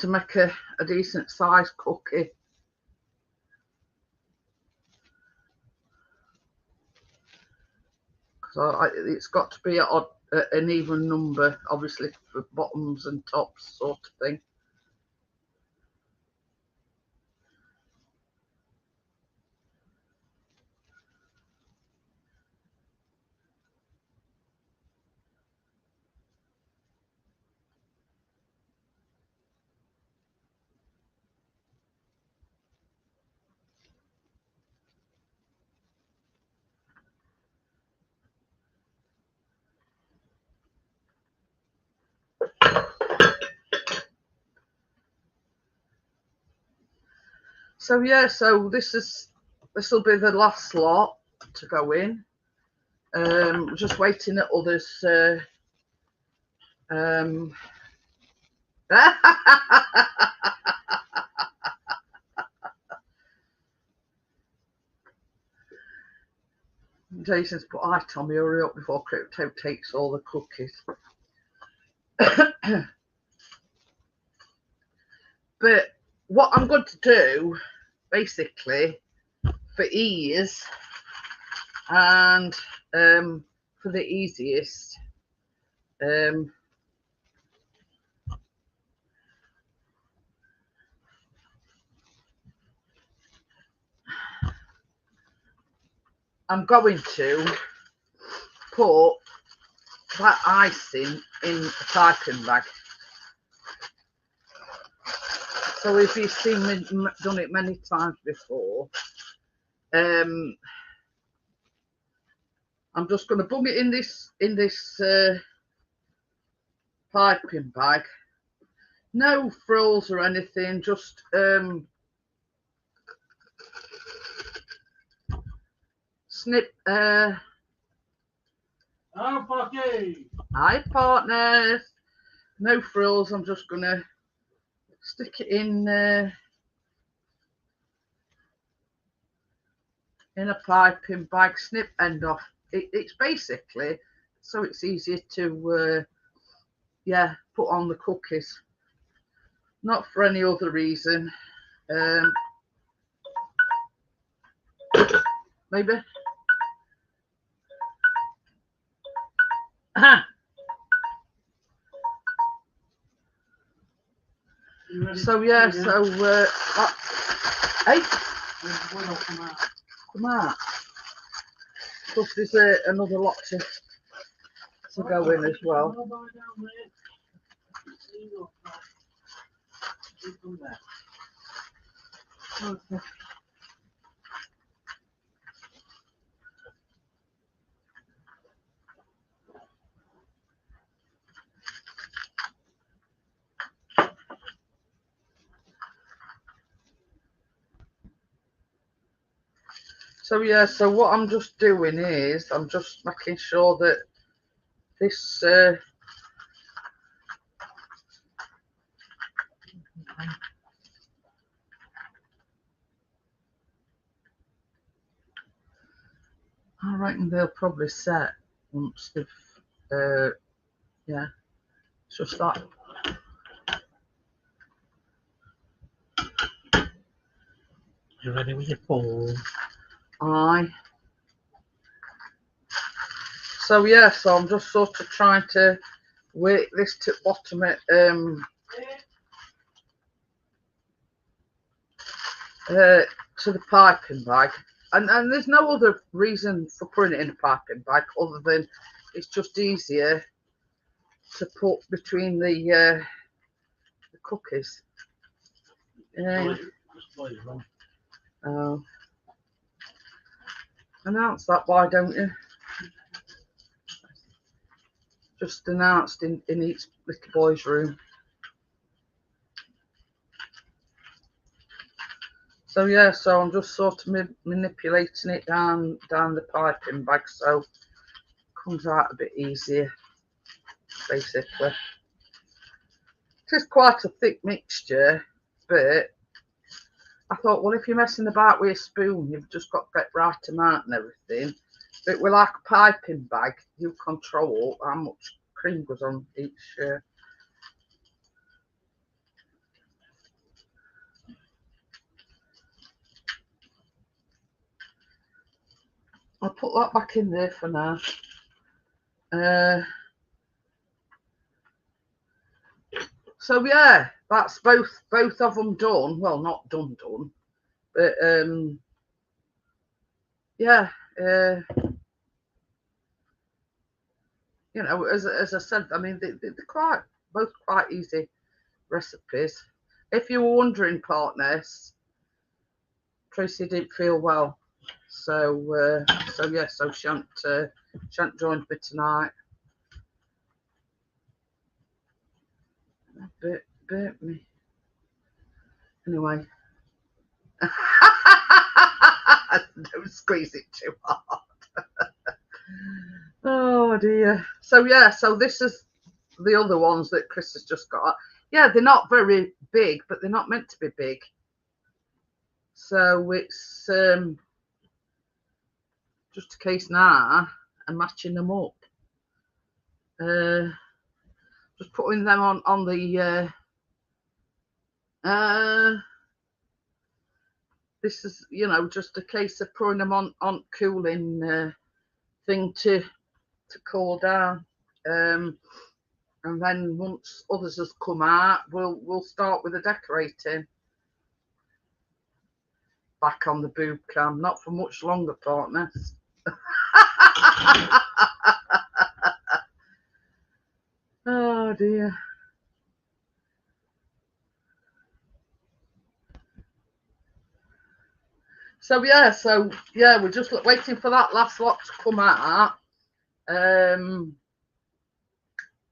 make a decent sized cookie. So it's got to be an even number, obviously, for bottoms and tops sort of thing. So yeah, so this will be the last lot to go in. Just waiting at others. Jason's put, "Hi Tommy, hurry up before Crypto takes all the cookies." But what I'm going to do, basically, for ease and for the easiest, I'm going to put that icing in a piping bag. So if you've seen me done it many times before, I'm just going to bung it in this piping bag. No frills or anything, just snip. Hi, Pocky. Hi, partners. No frills. I'm just going to stick it in a piping bag, snip end off. It's basically so it's easier to yeah, put on the cookies, not for any other reason. Maybe. So yeah, so hey, come out. Plus there's another lot to go in as well. Okay. So yeah, so what I'm just doing is I'm just making sure that this I reckon they'll probably set once they've yeah, it's just that. You ready with your phone? Aye. So yeah, so I'm just sort of trying to work this to bottom it. to the piping bag. And there's no other reason for putting it in a piping bag other than it's just easier to put between the cookies. Oh, announce that, why don't you? Just announced in each little boy's room. So yeah, so I'm just sort of manipulating it down the piping bag so it comes out a bit easier, basically. It's quite a thick mixture, but I thought, well, if you're messing about with a spoon, you've just got to get right amount and everything. But with like a piping bag, you control how much cream goes on each. I'll put that back in there for now. So yeah, that's both of them done. Well, not done, but yeah. You know, as I said, I mean, they're both quite easy recipes. If you were wondering, partners, Tracy didn't feel well, so yeah, so she hadn't joined me tonight. Bit me. Anyway, don't squeeze it too hard. Oh dear. So yeah, so this is the other ones that Chris has just got. Yeah, they're not very big, but they're not meant to be big. So it's just a case now and matching them up. Just putting them on the this is, you know, just a case of putting them on cooling thing to cool down. And then once others has come out, we'll start with the decorating. Back on the boob cam, not for much longer, partners. Oh dear. So yeah, we're just waiting for that last lot to come out. And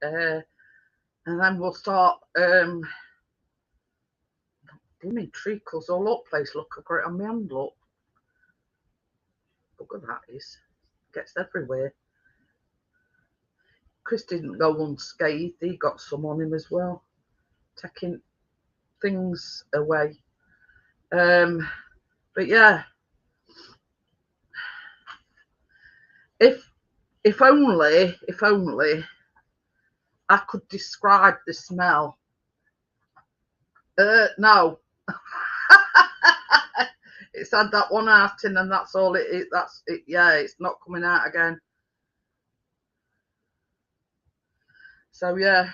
then we'll start blooming treacles all up place. Look, I've got it on my hand, look. Look at that, is gets everywhere. Chris didn't go unscathed, he got some on him as well, taking things away. But yeah, if only I could describe the smell. No. It's had that one outing and that's all it is. That's it. Yeah, it's not coming out again. So yeah,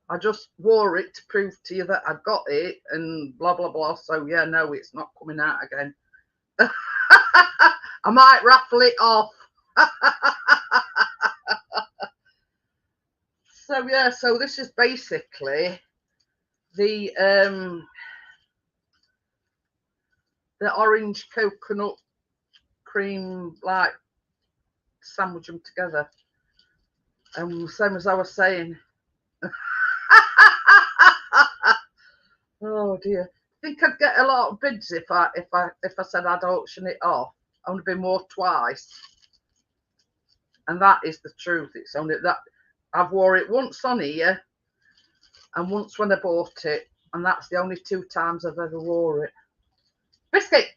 I just wore it to prove to you that I got it and blah blah blah. So yeah, no, it's not coming out again. I might raffle it off. So yeah, so this is basically the orange coconut cream, like sandwich them together. And same as I was saying. Oh dear. I think I'd get a lot of bids if I said I'd auction it off. I would be more twice. And that is the truth. It's only that I've wore it once on here and once when I bought it, and that's the only 2 times I've ever wore it. Biscuit.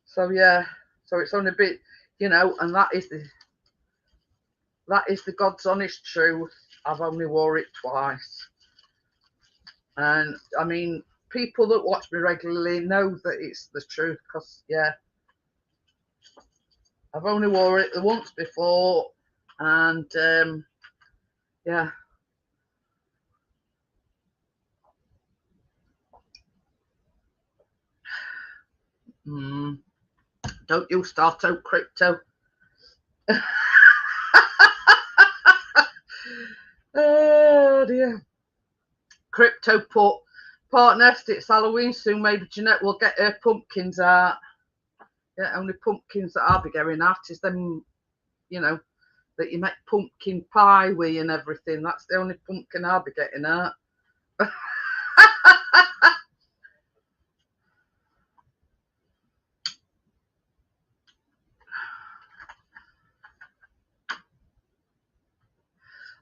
So yeah, so it's only a bit, you know, and that is the God's honest truth. I've only wore it twice. And I mean, people that watch me regularly know that it's the truth, because yeah, I've only wore it once before, and yeah. Don't you start out crypto. Oh dear. Crypto put, partner, it's Halloween soon, maybe Jeanette will get her pumpkins out. Yeah, only pumpkins that I'll be going at is them, you know, that you make pumpkin pie with and everything. That's the only pumpkin I'll be getting out.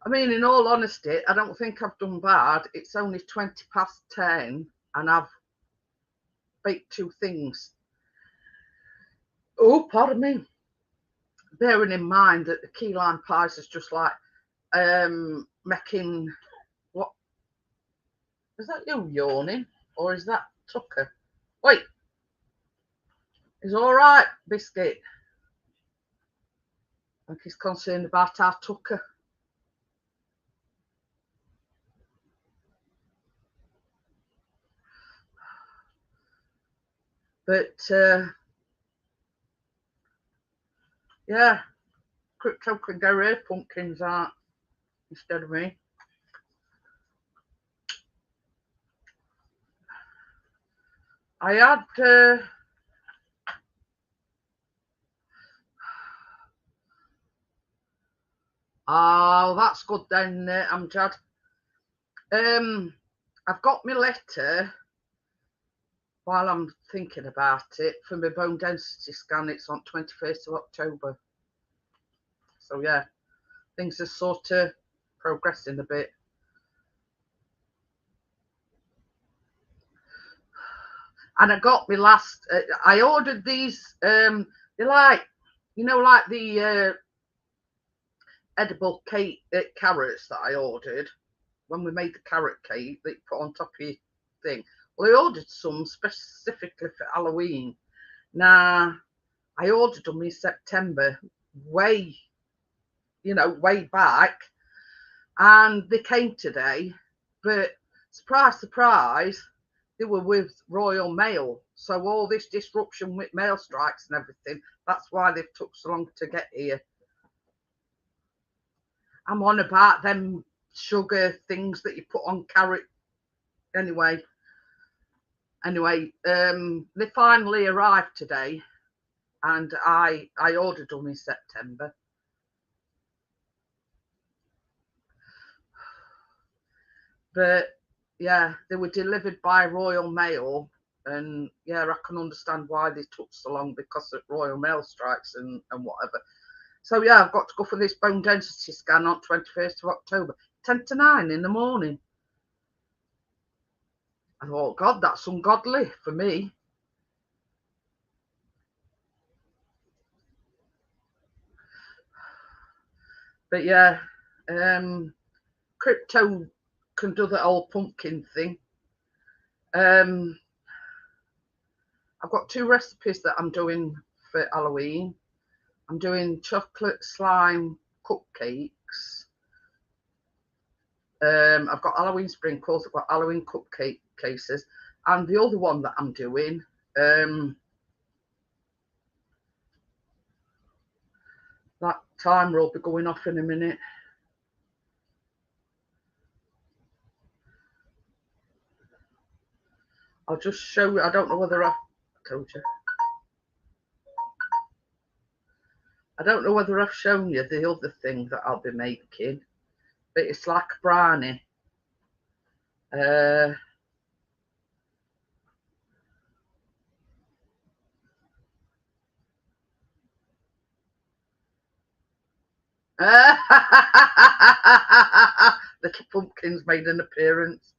I mean, in all honesty, I don't think I've done bad. It's only 10:20 and I've baked 2 things. Oh, pardon me. Bearing in mind that the key lime pies is just like making, what? Is that you yawning? Or is that Tucker? Wait. Is all right, Biscuit? I think he's concerned about our Tucker. But yeah, Crypto can go her pumpkins out instead of me. I had oh, that's good then, Amjad. I've got my letter while I'm thinking about it for my bone density scan. It's on 21st of October. So yeah, things are sort of progressing a bit. And I got my last, I ordered these, they're like, you know, like the edible cake carrots that I ordered when we made the carrot cake that you put on top of your thing. Well, I ordered some specifically for Halloween. Now, I ordered them in September, way back, and they came today. But surprise, surprise, they were with Royal Mail. So all this disruption with mail strikes and everything, that's why they've took so long to get here. I'm on about them sugar things that you put on carrot. Anyway, they finally arrived today, and I ordered them in September. But yeah, they were delivered by Royal Mail, and yeah, I can understand why they took so long because of Royal Mail strikes and whatever. So yeah, I've got to go for this bone density scan on 21st of October, 10 to 9 in the morning. I thought, God, that's ungodly for me. But yeah, Crypto can do the old pumpkin thing. I've got 2 recipes that I'm doing for Halloween. I'm doing chocolate slime cupcakes. I've got Halloween sprinkles, I've got Halloween cupcake cases, and the other one that I'm doing, that timer will be going off in a minute. I'll just show you. I don't know whether I told you. I don't know whether I've shown you the other thing that I'll be making, but it's like a brownie. Little pumpkins made an appearance.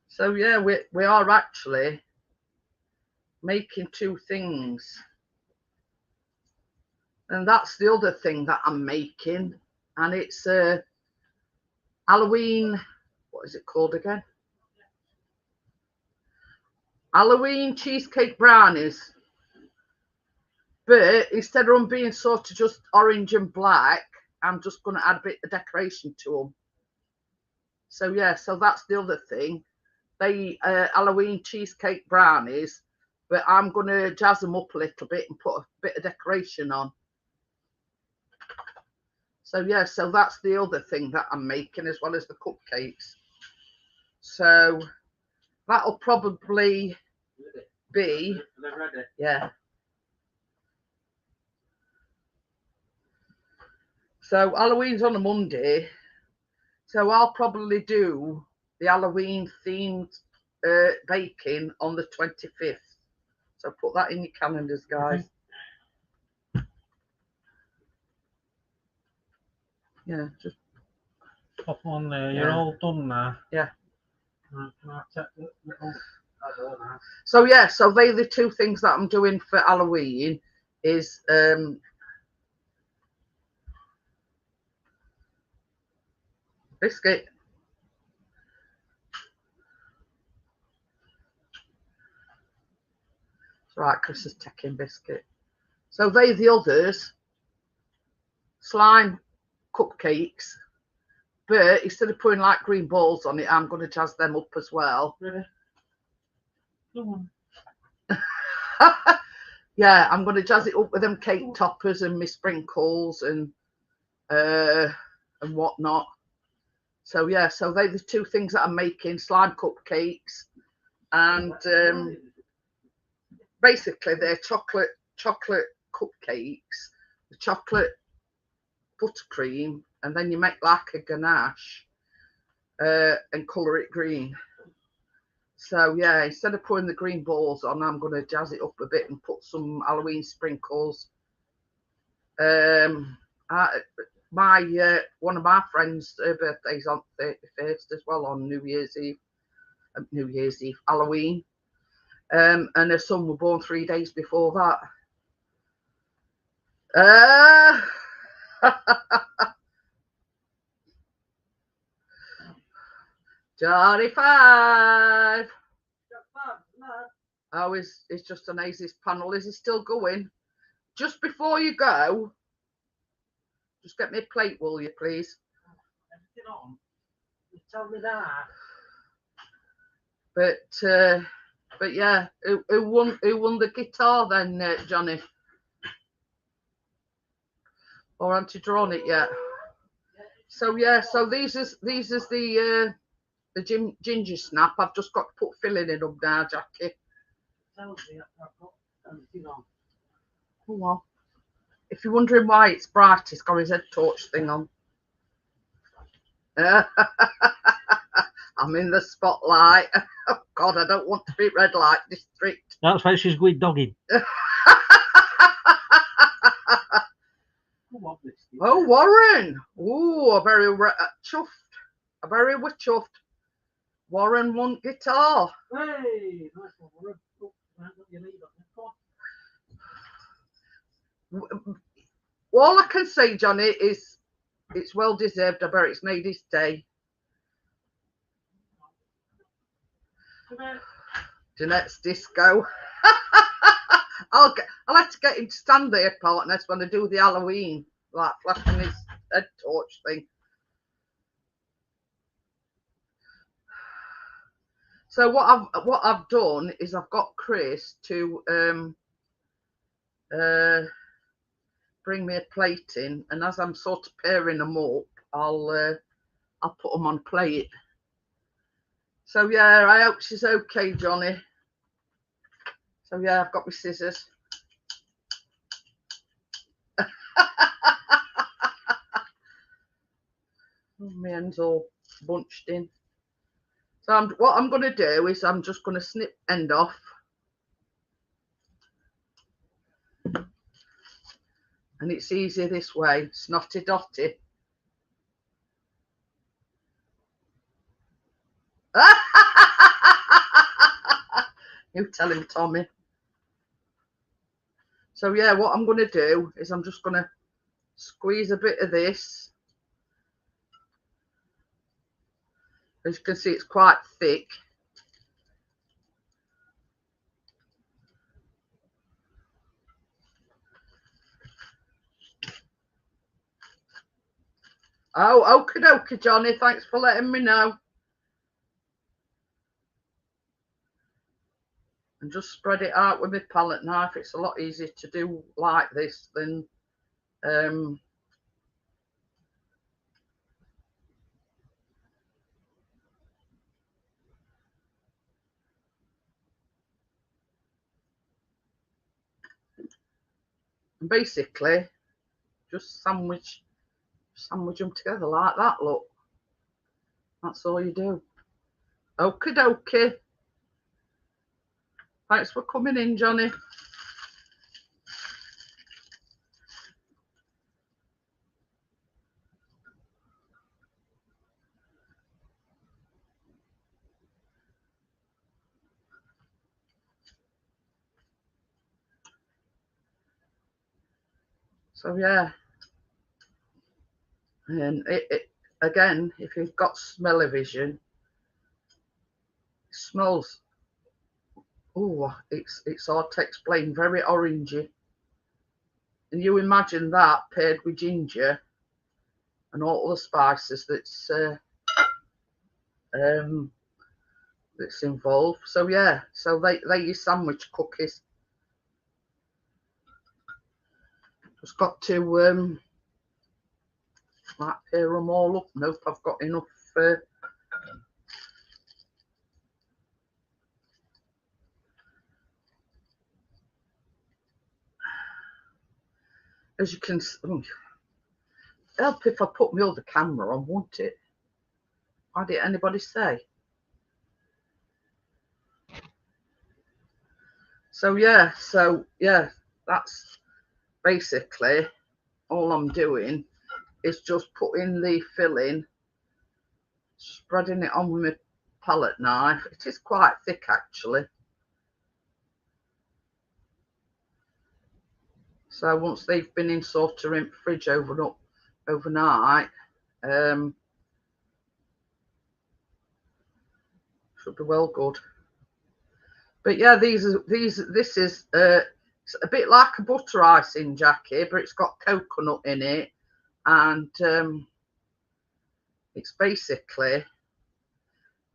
So yeah, we are actually making 2 things. And that's the other thing that I'm making. And it's Halloween, what is it called again? Halloween cheesecake brownies. But instead of them being sort of just orange and black, I'm just going to add a bit of decoration to them. So yeah, so that's the other thing. They Halloween cheesecake brownies, but I'm going to jazz them up a little bit and put a bit of decoration on. So yeah, so that's the other thing that I'm making, as well as the cupcakes. So that'll probably be, yeah. So Halloween's on a Monday, so I'll probably do the Halloween themed baking on the 25th. So put that in your calendars, guys. Yeah, just pop on there. You're all done now. Yeah. Right, can I take the little... So yeah, so they the two things that I'm doing for Halloween is biscuit. Right, Chris is taking biscuit. So they the others, slime cupcakes, but instead of putting like green balls on it, I'm going to jazz them up as well. Really? Go on. Yeah, I'm going to jazz it up with them cake toppers and my sprinkles and whatnot. So yeah, so they're the two things that I'm making: slime cupcakes, and basically they're chocolate cupcakes, the chocolate buttercream, and then you make like a ganache and colour it green. So yeah, instead of putting the green balls on, I'm going to jazz it up a bit and put some Halloween sprinkles. One of my friends, her birthday's on 31st as well, on New Year's Eve, Halloween. And her son was born 3 days before that. 25. Oh, it's just an ASIS panel. Is he still going? Just before you go, just get me a plate, will you, please? Everything on? You tell me that. But yeah, who won the guitar then, Johnny? Or haven't you drawn it yet? So yeah, so these is the Gingersnap. I've just got to put filling in them now, Jackie. Tell me I've got everything on. Oh well. If you're wondering why it's bright, he's got his head torch thing on. I'm in the spotlight. Oh God, I don't want to be red light district. That's why she's going dogging. Oh, Warren. Oh, a very chuffed. A very chuffed. Warren won guitar. Hey, nice one, Warren. Oh, I haven't got your lead on. All I can say, Johnny, is it's well deserved. I bet it's made his day. Jeanette's disco. I'll have to get him to stand there, partners, when I do the Halloween, like flashing his head torch thing. So what I've done is I've got Chris to bring me a plate in, and as I'm sort of pairing them up, I'll put them on a plate. So yeah, I hope she's okay, Johnny. So yeah, I've got my scissors. My ends all bunched in. So what I'm going to do is I'm just going to snip end off. And it's easier this way, snotty dotty. You tell him, Tommy. So yeah, what I'm going to do is I'm just going to squeeze a bit of this. As you can see, it's quite thick. Oh, okie dokie, Johnny. Thanks for letting me know. And just spread it out with my palette knife. It's a lot easier to do like this than basically just sandwich them together like that. Look, that's all you do. Okie dokie. Thanks for coming in, Johnny. So yeah, and it again, if you've got smell-o-vision, it smells. Oh, it's hard to explain. Very orangey, and you imagine that paired with ginger and all the spices that's involved. So yeah, so they your sandwich cookies. Just got to like pair them all up. Nope, I've got enough. As you can, help if I put my other camera on, won't it? Why did anybody say? So yeah, that's basically all I'm doing is just putting the filling, spreading it on with my palette knife. It is quite thick actually. So once they've been in sort of in fridge overnight, should be well good. But yeah, this is it's a bit like a butter icing, Jackie, but it's got coconut in it, and it's basically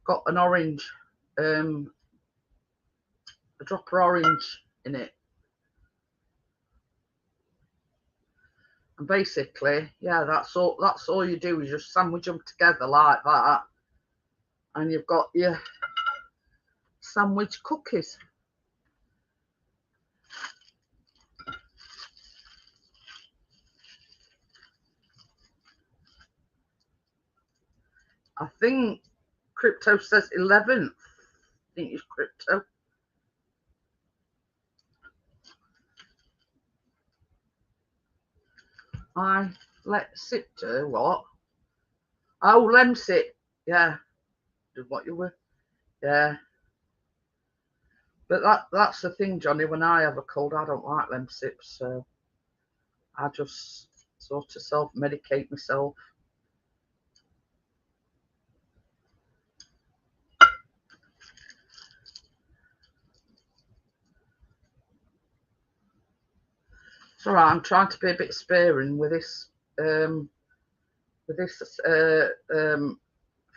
got an orange, a drop of orange in it. And basically, yeah, that's all you do is just sandwich them together like that, and you've got your sandwich cookies. I think Crypto says 11th. I think it's Crypto. Let's sit to what? Oh, Lemsit. Yeah. Do what you were. Yeah. But that's the thing, Johnny. When I have a cold, I don't like Lemsips, so I just sort of self-medicate myself. It's all right. I'm trying to be a bit sparing with this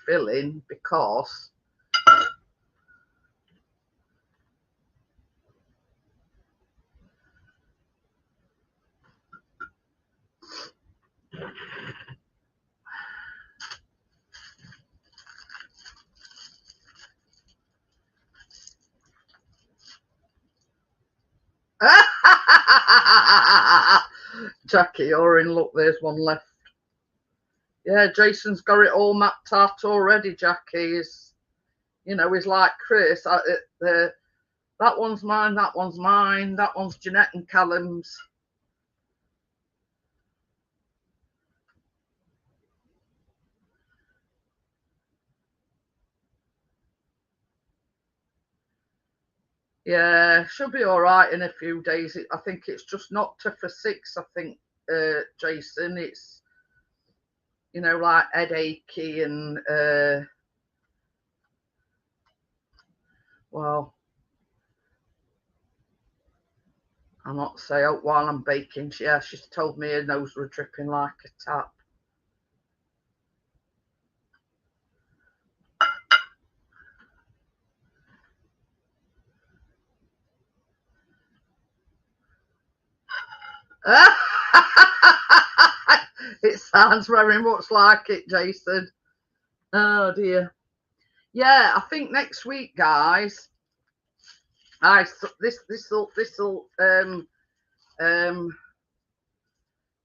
filling because Jackie, you're in luck. There's one left. Yeah, Jason's got it all mapped out already. Jackie is, he's like Chris. That one's mine. That one's mine. That one's Jeanette and Callum's. Yeah, she'll be all right in a few days. I think it's just knocked her for 6. I think, Jason. It's like headachy and well, I'll not say out while I'm baking. She's told me her nose was dripping like a tap. It sounds very much like it, Jason. Oh dear. Yeah, I think next week, guys. This'll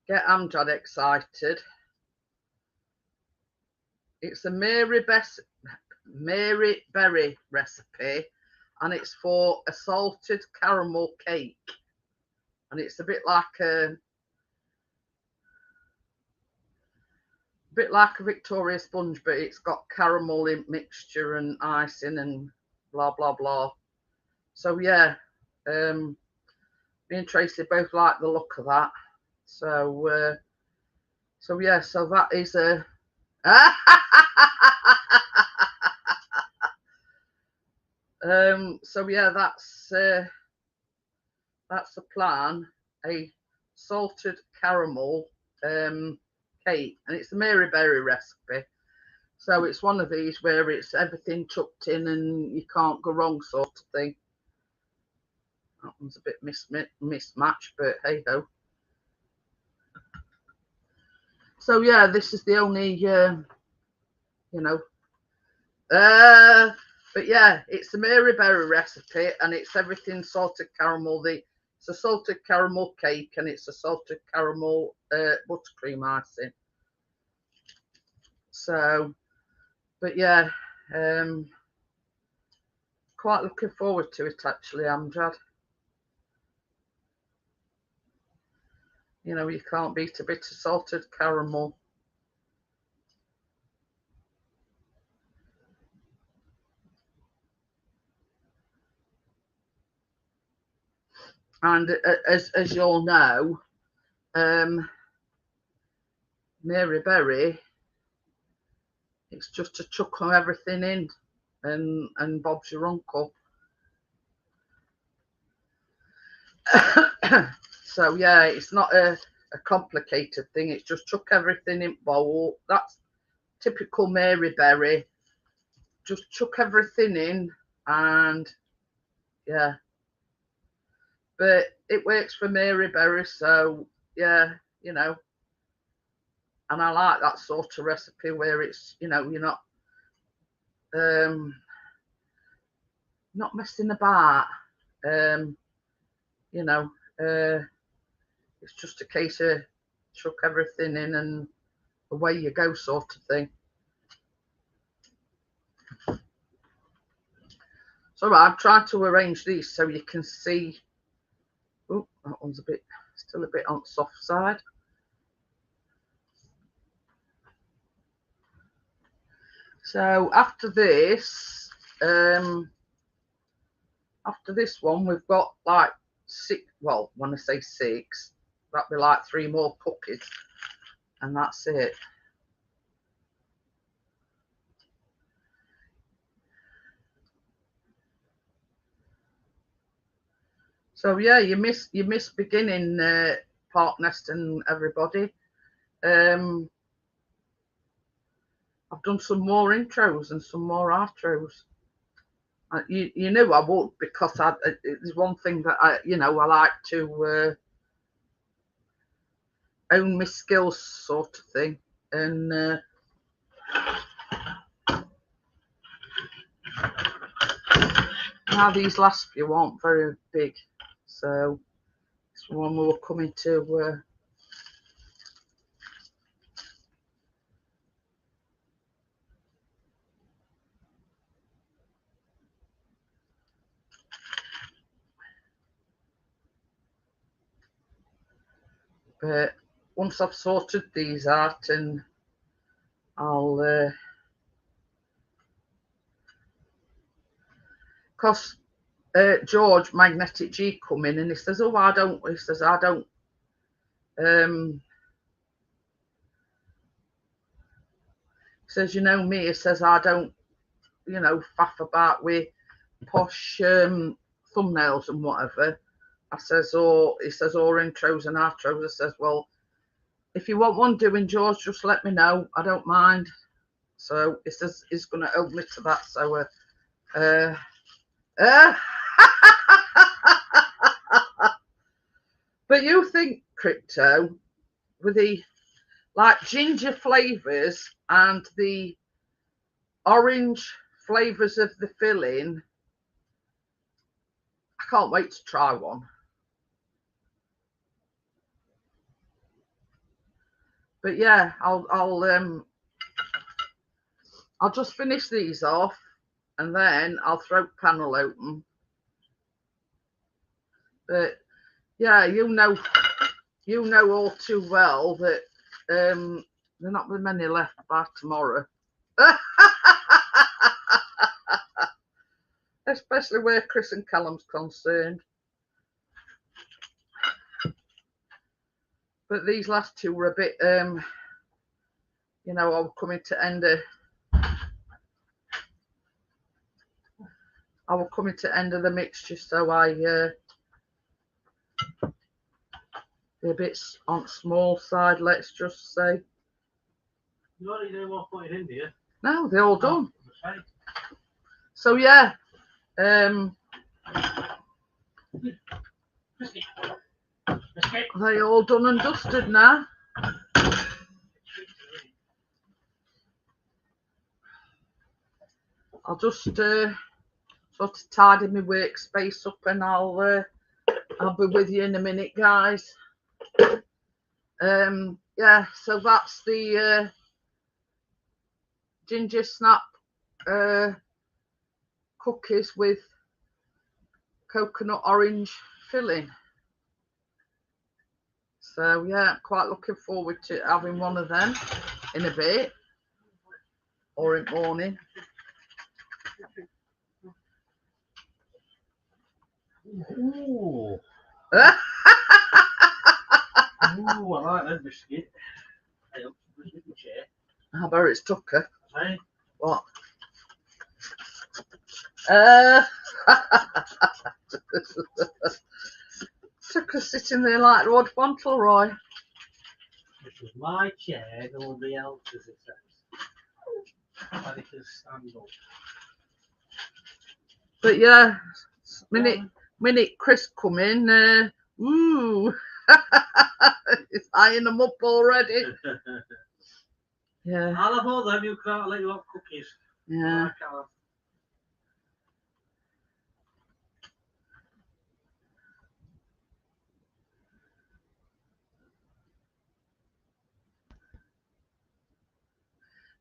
get Amjad excited. It's a Mary Berry recipe, and it's for a salted caramel cake, and it's a bit like a Victoria sponge, but it's got caramel in mixture and icing and blah blah blah. So yeah, me and Tracy both like the look of that. So yeah, so that is a so yeah, that's the plan. A salted caramel cake, and it's a Mary Berry recipe. So it's one of these where it's everything tucked in and you can't go wrong sort of thing. That one's a bit mismatched, but hey ho. So yeah, this is the only but yeah, it's a Mary Berry recipe, and it's everything salted caramel. It's a salted caramel cake, and it's a salted caramel buttercream icing. So, but yeah, quite looking forward to it actually, Amjad. You know, you can't beat a bit of salted caramel. And as you all know, Mary Berry, it's just to chuck everything in, and Bob's your uncle. So yeah, it's not a complicated thing. It's just chuck everything in bowl. That's typical Mary Berry. Just chuck everything in, and yeah. But it works for Mary Berry, so yeah, you know. And I like that sort of recipe where it's, you know, you're not messing about. You know, it's just a case of chuck everything in and away you go sort of thing. So I've tried to arrange these so you can see. Oh, that one's still a bit on the soft side. So after this one, we've got like 6. Well, when I say 6, that'd be like 3 more cookies, and that's it. So yeah, you miss beginning, Park Nest and everybody. I've done some more intros and some more outros. You knew I would, because it's one thing that I like to own my skills sort of thing. And now these last few aren't very big, so it's one we were coming to but once I've sorted these out, and I'll because George Magnetic G come in and he says, I don't he says, you know me, he says, I don't, faff about with posh thumbnails and whatever. I says, or he says, or intros and outros. I says, well, if you want one doing, George, just let me know. I don't mind. So he says he's going to hold me to that. So but you think crypto with the like ginger flavours and the orange flavours of the filling. I can't wait to try one. But yeah, I'll just finish these off and then I'll throw the panel open. But yeah, you know all too well that there'll not be many left by tomorrow. Especially where Chris and Callum's concerned. But these last two were a bit, you know, I was coming to end of the mixture, so they're a bit on small side, let's just say. You already know what put it in, do you? No, they're all done. Okay. So yeah, they all done and dusted now. I'll just sort of tidy my workspace up and I'll be with you in a minute, guys. Yeah, so that's the Gingersnap cookies with coconut orange filling. So yeah, quite looking forward to having one of them in a bit or in the morning. Ooh. Ooh, I like that biscuit. Hey, chair. I bet it's Tucker. Hey. What? Tucker's sitting there like Lord Fauntleroy. This is my chair, nobody else's, it says. And it can stand up. But yeah, minute Chris come in, ooh, he's eyeing them up already. Yeah. I'll have all them, you can't let you have cookies. Yeah.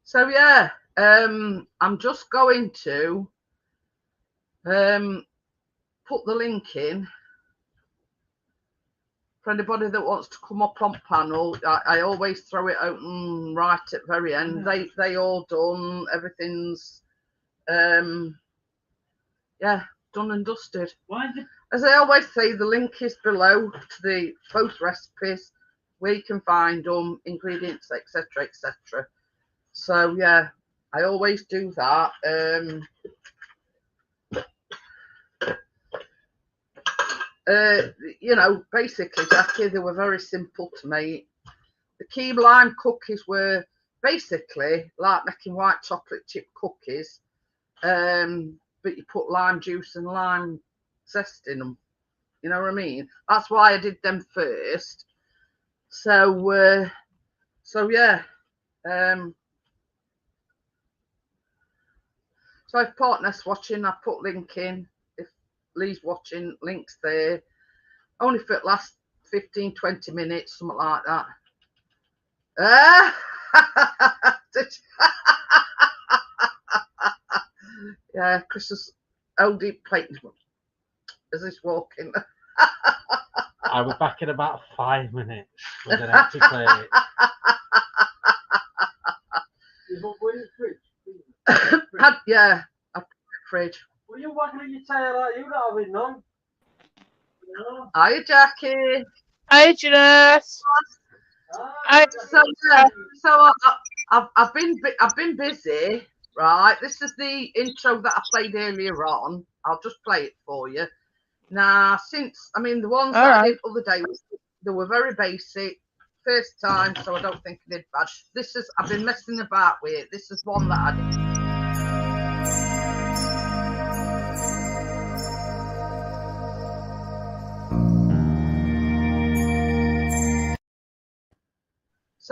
So yeah, I'm just going to put the link in for anybody that wants to come up on panel. I always throw it open right at the very end. They all done, everything's yeah, done and dusted. As I always say, the link is below to both recipes where you can find them, ingredients, etc, etc. So yeah, I always do that. You know, basically, Jackie, they were very simple to make. The key lime cookies were basically like making white chocolate chip cookies, but you put lime juice and lime zest in them. You know what I mean? That's why I did them first. So, so yeah. So if partner's watching, I put link in. If Lee's watching, links there. Only for the last 15-20 minutes, something like that. Yeah, Chris is OD plate as he's walking. I'll be back in about 5 minutes with an empty plate. Yeah, I put it in the fridge. Well, you waggling your tail like you not having none. No. Hiya, Jackie. Hi, Jeanette. So I've been busy, right? This is the intro that I played earlier on. I'll just play it for you. Now, I mean the ones that I did the other day, they were very basic, first time, so I don't think I did bad. I've been messing about with it. This is one that I did.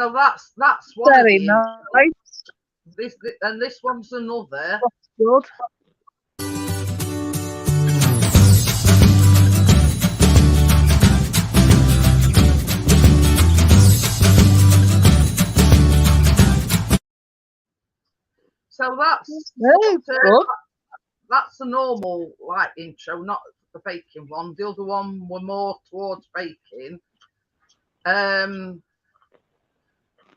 So that's one Very of the nice. this one's another. That's good. So that's Very good. that's the normal like intro, not the baking one. The other one were more towards baking.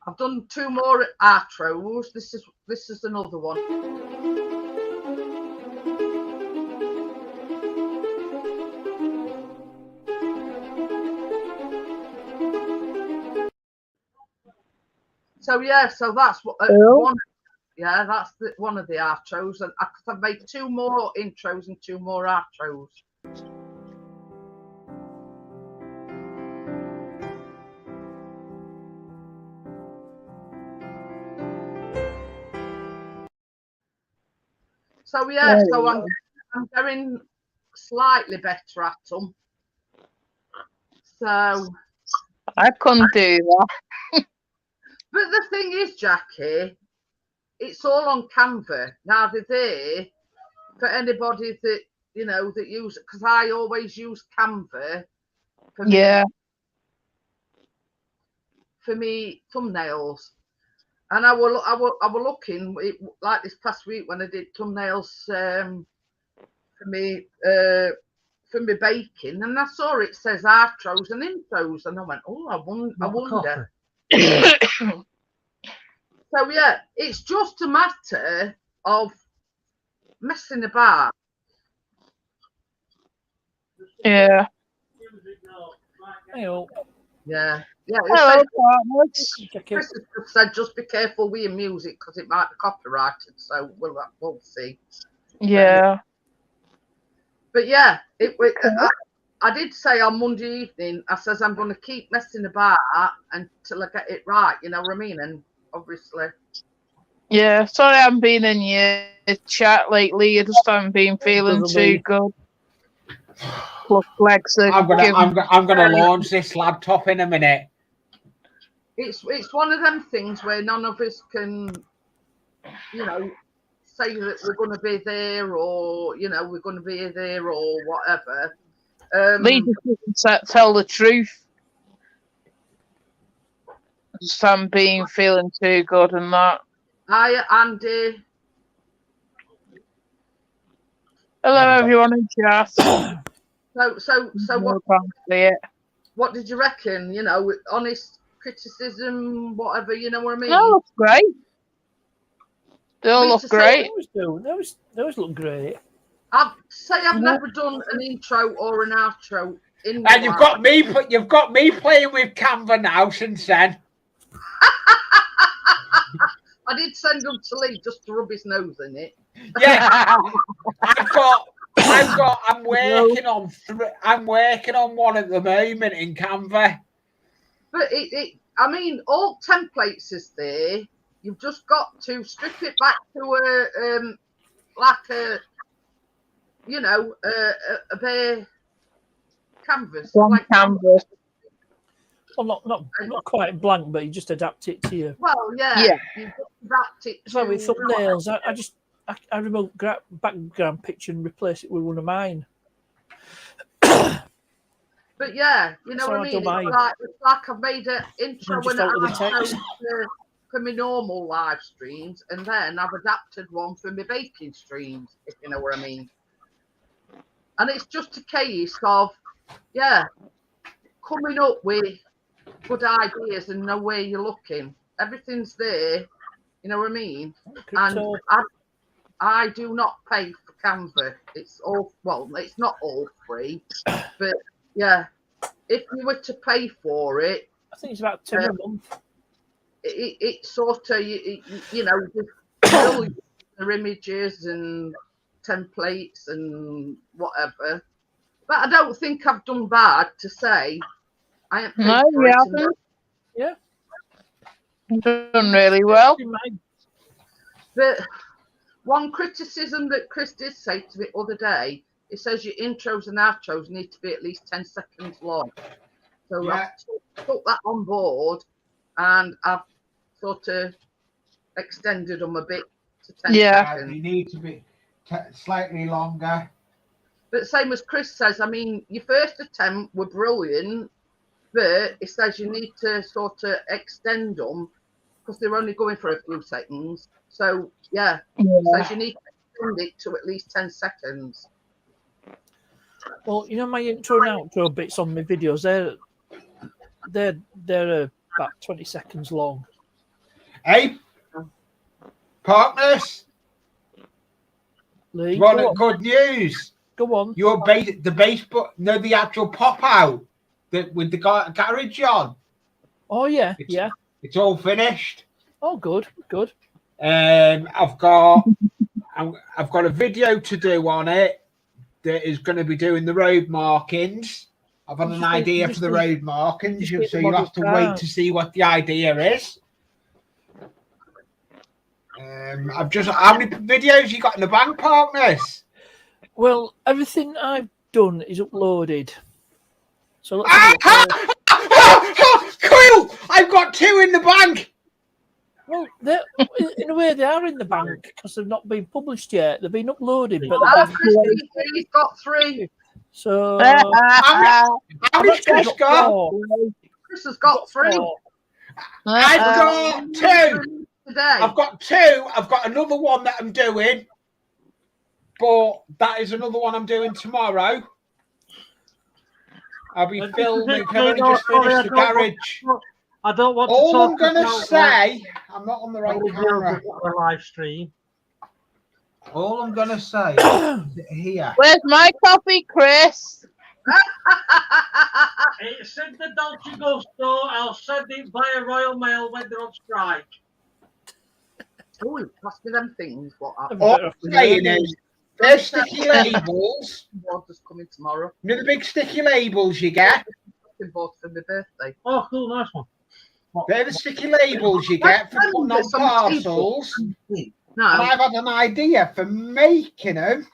I've done 2 more outros. This is another one. So yeah, so that's what one. Yeah, that's one of the outros, and I've made 2 more intros and 2 more outros. So yeah, so I'm getting slightly better at them. So I couldn't do that. but the thing is, Jackie, it's all on Canva. Now they're there for anybody that that use it, because I always use Canva for me thumbnails. And I were looking like this past week when I did thumbnails for me baking, and I saw it says outros and intros, and I went, oh, I wonder. So yeah, it's just a matter of messing about. Yeah. Hello. Yeah. Hello, partners. Chris has just said, just be careful with your music because it might be copyrighted. So we'll see. Yeah. But yeah, I did say on Monday evening, I says I'm going to keep messing about until I get it right. You know what I mean? And obviously. Yeah. Sorry, I haven't been in your chat lately. I just haven't been feeling too good. Plus, legs are I'm gonna launch this laptop in a minute. It's one of them things where none of us can, say that we're going to be there, or we're going to be there, or whatever. They just couldn't tell the truth. Just haven't been feeling too good and that. Hi, Andy. Hello, everyone in chat. So what did you reckon? Honest criticism, whatever. You know what I mean? They all look great. They all look great. Those look great. I've never done an intro or an outro in. And you've got me playing with Canva now since then. I did send him to Lee just to rub his nose in it. Yeah, I'm working on one at the moment in Canva. But I mean, all templates is there. You've just got to strip it back to a bare canvas. Blank canvas. Well, not quite blank, but you just adapt it to you. Well, yeah. You just adapt it. So with thumbnails, I remote background picture and replace it with one of mine. But yeah, you know what I mean. It's like I've made an intro for my normal live streams, and then I've adapted one for my baking streams, if you know what I mean. And it's just a case of, coming up with good ideas and know where you're looking. Everything's there, you know what I mean? And I do not pay for Canva. It's not all free, but yeah, if you were to pay for it, I think it's about $10 a month. It sort of their images and templates and whatever. But I don't think I've done bad to say. I ain't paid for it. Yeah, you've done really well. But one criticism that Chris did say to me the other day, it says your intros and outros need to be at least 10 seconds long. So I took that on board. and I've sort of extended them a bit to 10 Yeah. seconds. You need to be slightly longer. But same as Chris says, I mean, your first attempt were brilliant, but it says you need to sort of extend them because they're only going for a few seconds. So, yeah, it says you need to extend it to at least 10 seconds. Well, you know my intro and outro bits on my videos, they're about 20 seconds long. Hey, partners, Lee, one go on. good news. Go on. Your the actual pop out that with the garage on. Oh yeah, yeah. It's all finished. Oh, good. I've got a video to do on it that is going to be doing the road markings. I've had an idea for the road markings, so you'll have to wait to see what the idea is. How many videos you got in the bank, partners? Well, everything I've done is uploaded. So let's Cool! I've got 2 in the bank. Well, in a way, they are in the bank because they've not been published yet. They've been uploaded, but He's got 3. So how many Chris got? Chris has got 3. I've got 2. Today. I've got 2. I've got another one that I'm doing, but that is another one I'm doing tomorrow. I'll be filming. I've only just finished the garage. I don't want All to talk I'm going to about say, I'm not on the right camera. A live stream. All I'm going to say is here. Where's my coffee, Chris? It's in the Dolce Gusto. I'll send it via Royal Mail when they're on strike. Oh, pass me them things. What happened? All I'm saying is, there's sticky labels. Water's coming tomorrow. You know the big sticky labels you get? Bought for my birthday. Oh, cool, nice one. They're the sticky labels you get for putting on parcels. No. And I've had an idea for making them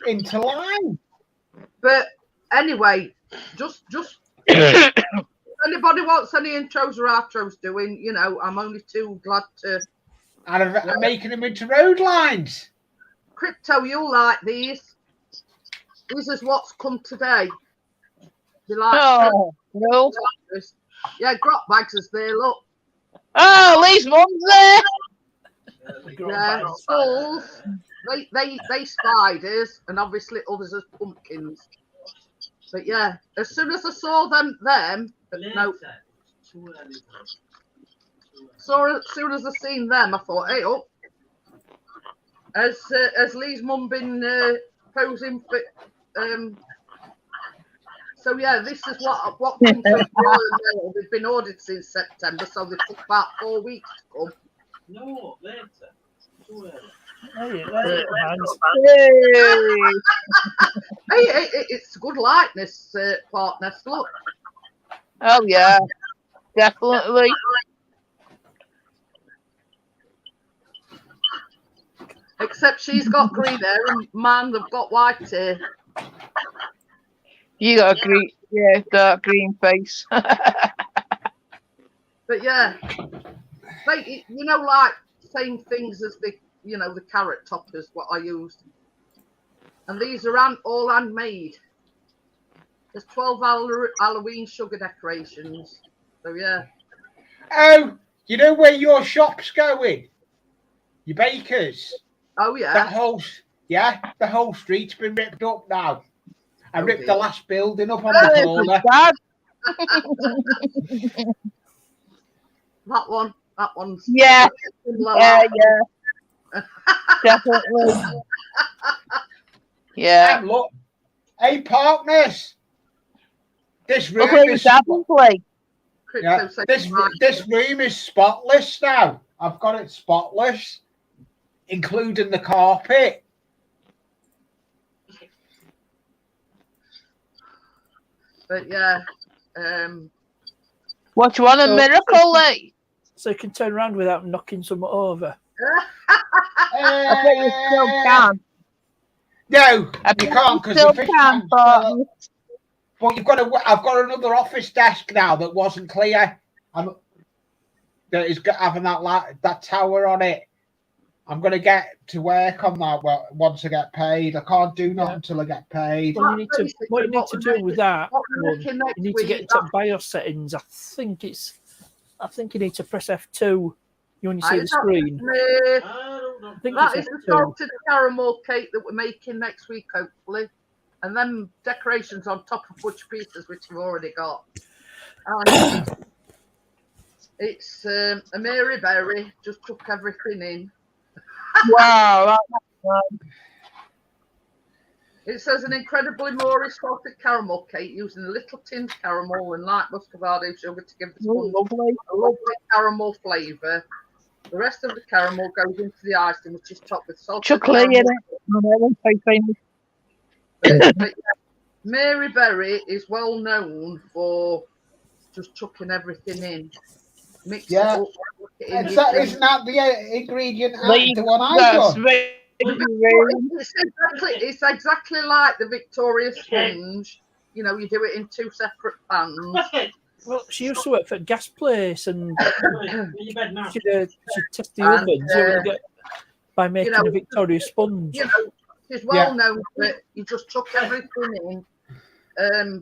into line. But anyway, just if anybody wants any intros or outros doing, you know, I'm only too glad to. And I'm making them into road lines. Crypto, you'll like these. This is what's come today. You like no. Yeah, grot bags is there, look. Oh, at least one's there. Yeah, skulls. They spiders, and obviously others as pumpkins. But yeah, as soon as I saw them, no. So as soon as I seen them, I thought, hey, up. Has Lee's mum been posing for? So yeah, this is what came through Royal Mail. They've been ordered since September, so they took about 4 weeks to come. No, later. Hey, it's a good likeness, partner. Look. Oh yeah, definitely. Except she's got green hair and mine have got white hair. You got a green, dark green face. But yeah, they, you know, like same things as the, you know, the carrot toppers, what I used. And these are all handmade. There's 12 Halloween sugar decorations. So yeah. Oh, you know where your shop's going? Your baker's. Oh yeah. The whole street's been ripped up now. I ripped dear. the last building up on the corner. That one's yeah. Definitely. Yeah. And look, hey partners, this room is this room is spotless now. I've got it spotless, including the carpet. But yeah, what you want, a miracle, like? So you can turn around without knocking someone over. I bet you still can. No, you can't because the fish tank. But you've got I've got another office desk now that wasn't clear. that is having that tower on it. I'm going to get to work on that once I get paid. I can't do nothing until I get paid. Well, you need to. What you need to do with that one, you need to get into BIOS settings. I think you need to press F2. You only see the screen. That is the salted caramel cake that we're making next week, hopefully. And then decorations on top of butch pieces, which we've already got. It's a Mary Berry, just took everything in. Wow, that's nice. It says an incredibly more salted caramel cake using a little tinned caramel and light muscovado sugar to give the sponge a lovely caramel flavour. The rest of the caramel goes into the icing, which is topped with salted chocolate in it. Mary Berry is well known for just chucking everything in. Mix it up. Isn't that the ingredient the one I got? It's exactly like the Victoria sponge. You know, you do it in 2 separate pans. Well, she used to work for a gas place, and she'd test the ovens by making a Victoria sponge. You know, she's well known that you just chuck everything in.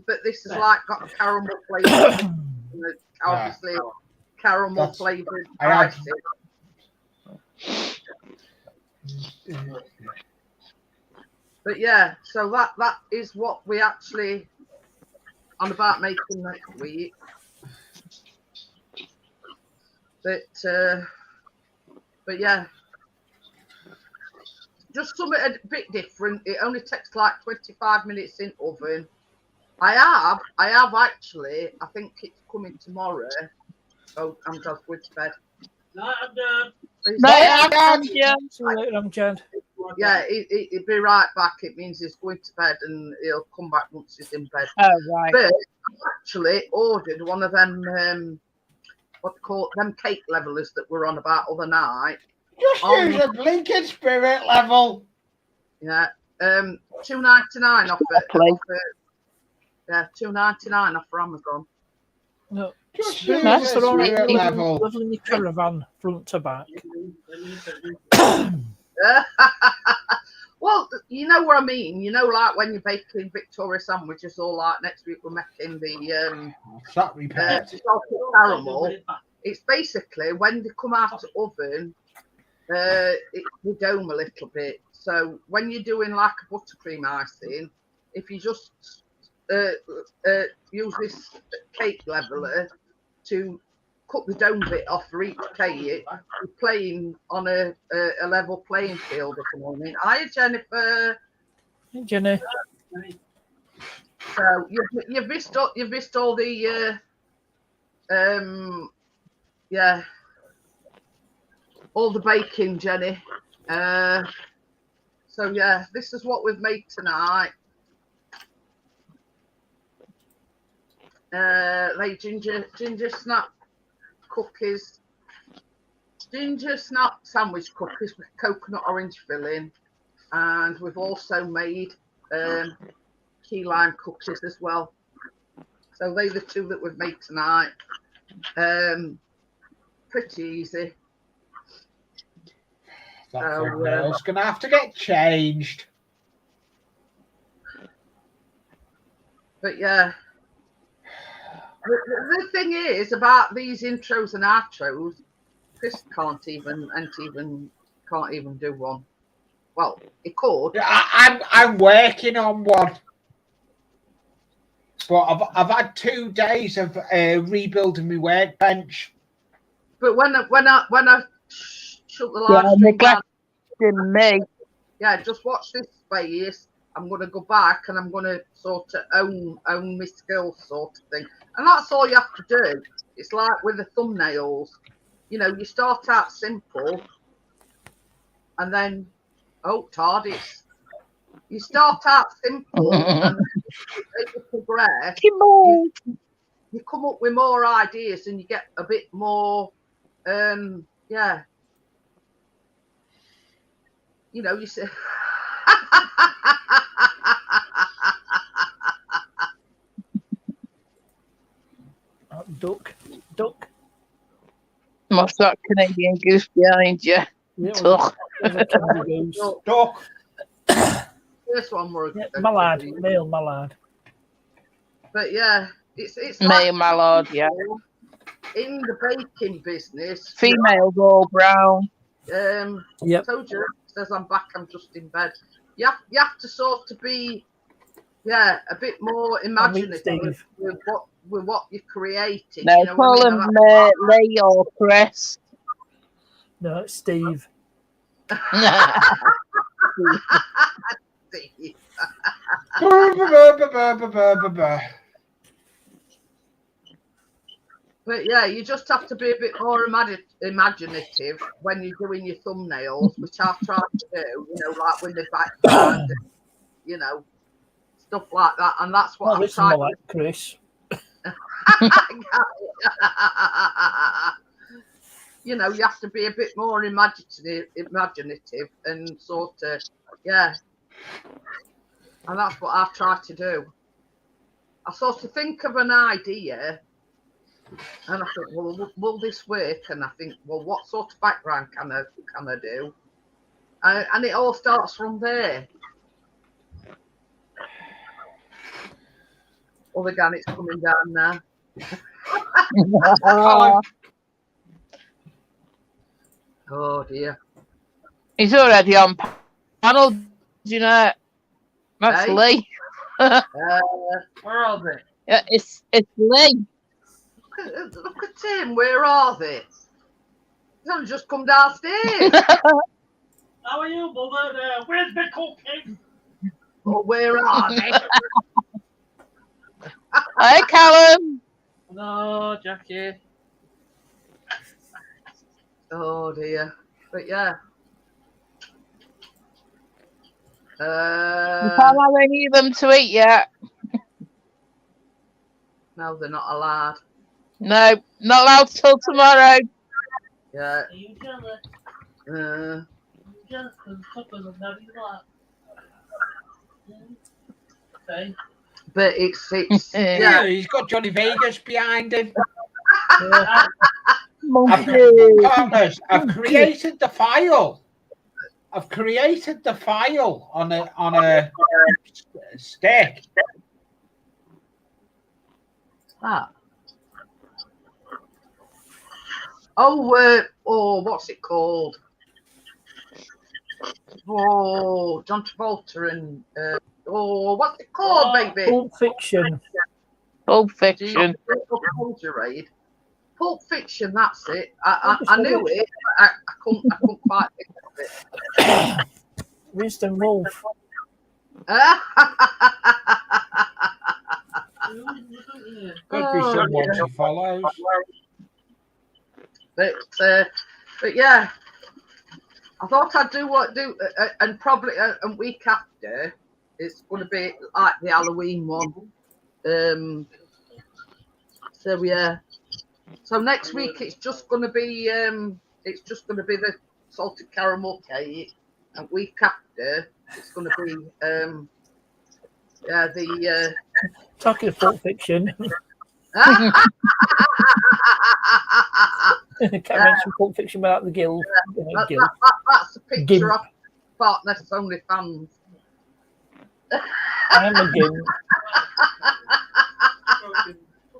But this is like got a caramel flavour. Obviously, caramel flavoured icing. But yeah, so that is what we actually on about making next week. But yeah, just something a bit different. It only takes like 25 minutes in oven. I have actually. I think it's coming tomorrow. Oh, I'm just going to bed. I'm Jan. Yeah, he'll be right back. It means he's going to bed and he'll come back once he's in bed. Oh, right. But I actually ordered one of them, what they call them cake levelers that were on about other night. Just use a blinking spirit level. Yeah, $2.99 off it. Yeah, $2.99 off for Amazon. No, just use a spirit level. Leveling your caravan front to back. Well, you know what I mean. You know, like when you're baking Victoria sandwiches, or like next week we're making the salted caramel. It's basically when they come out of the oven, they dome a little bit. So when you're doing like a buttercream icing, if you just use this cake leveler to cut the dome bit off for each cake, you're playing on a level playing field at the moment. Hi, Jennifer. Hey, Jenny. So you've missed all the all the baking, Jenny. So yeah, this is what we've made tonight. Like Gingersnap cookies, Gingersnap sandwich cookies with coconut orange filling, and we've also made key lime cookies as well. So they're the two that we've made tonight. Pretty easy. That girl's gonna have to get changed. But yeah. The thing is about these intros and outros, Chris can't even do one. Well, he could. I'm working on one, but I've had 2 days of rebuilding my workbench. But when I shut the live stream down, me. Yeah, just watch this space. I'm going to go back and I'm going to sort of own my skills sort of thing. And that's all you have to do. It's like with the thumbnails. You know, you start out simple and then, TARDIS. You start out simple and then as you progress, you come up with more ideas and you get a bit more, you know, you say... Duck. What's that Canadian goose behind you? Yeah, Tuck. Duck. This one were mallard, male mallard. But yeah, it's Male like mallard, yeah. in the baking business. Females all brown. Yep. Told you, says I'm back. I'm just in bed. You have to sort of be, a bit more imaginative with what you're creating. No, you know call what I him mean? Lee or Chris. No, it's Steve. Steve. But yeah, you just have to be a bit more imaginative when you're doing your thumbnails, which I've tried to do, like with the background, stuff like that. And that's what I'm trying like Chris. You have to be a bit more imaginative and sort of, And that's what I've tried to do. I sort of think of an idea. And I think, well, will this work? And I think, well, what sort of background can I do? And it all starts from there. Well, again, it's coming down now. Oh dear. He's already on panel, Jeanette. That's Lee. Where are they? Yeah, it's Lee. Look at him. Where are they? He's only just come downstairs. How are you, mother? Where's the cooking? Oh, where are they? Hi, Callum. No, Jackie. Oh dear. But yeah. You can't have any of them to eat yet. No, they're not allowed. No, not allowed till tomorrow. Yeah. Are you jealous? Uh, Jealous because Tucker's have never okay. But it's yeah, he's got Johnny Vegas behind him. Partners, I've created the file. I've created the file on a stick. Ah. Oh, what's it called? Oh, John Travolta and what's it called, baby? Pulp Fiction. Pulp Fiction. Pulp Fiction. That's it. I knew it. But I couldn't quite think of it. Winston Wolfe. Could be someone who follows. But yeah, I thought I'd do and probably a week after it's going to be like the Halloween one. So yeah, so next week it's just going to be the salted caramel cake, and week after it's going to be the talking of Pulp Fiction. Can't mention Pulp Fiction without the Gill. That's a picture of Partners Only fans. I am a Gimp.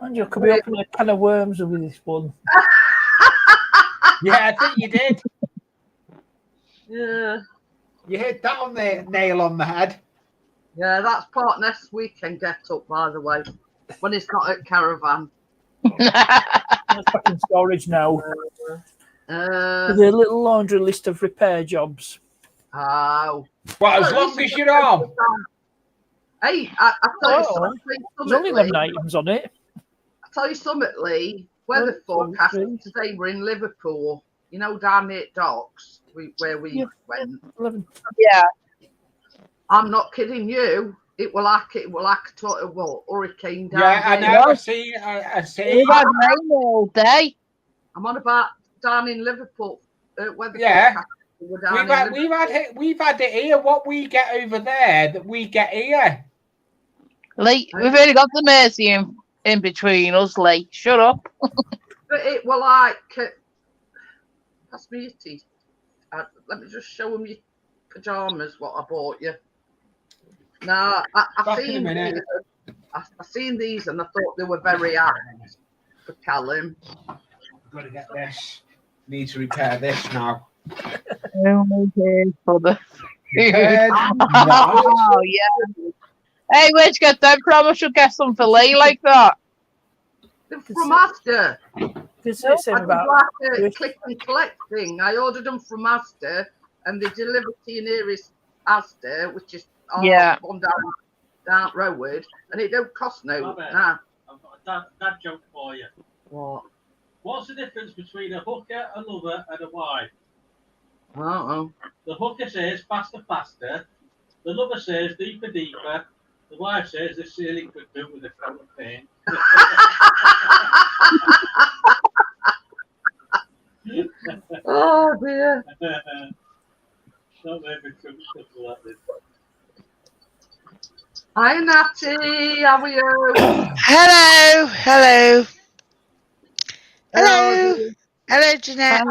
And you could be opening a can of worms with this one. Yeah, I think you did. Yeah. You hit that on the nail on the head. Yeah, that's Partners Weekend get up, by the way, when it's not at Caravan. That's back in storage now. With a little laundry list of repair jobs. Oh. Well, as long as you're on. Hey, I tell you something. There's only 11 items on it. I tell you something, Lee. Weather forecast today, we're in Liverpool. You know, down near Docks, where we went. 11. Yeah. I'm not kidding you. It will like a hurricane down Yeah, I there. know. I see. We've had rain all day. I'm on about down in Liverpool. Weather yeah. forecast. We've had it here. What we get over there, that we get here. Lee, we've only got the Mersey in between us, Lee. Shut up. But it will like pass me your tea. Let me just show them your pyjamas, what I bought you. Now, I seen these and I thought they were very apt for Callum. I've got to get this. Need to repair this now. Only here for the Repaired. Oh, yeah. Hey, where'd you get them from? I should get some fillet like that. They're from Asda. This is about like a click and collect thing. I ordered them from Asda and they delivered to your nearest Asda, which is one down road, and it don't cost no. Nah. I've got a dad joke for you. What? What's the difference between a hooker, a lover, and a wife? Uh-oh. The hooker says faster, faster. The lover says deeper, deeper. The wife says this ceiling could do with a coat of paint. Oh dear. Don't make me trouble like this. Hi Natty, how are you? Hello, hello. Hello. Hello, Jeanette.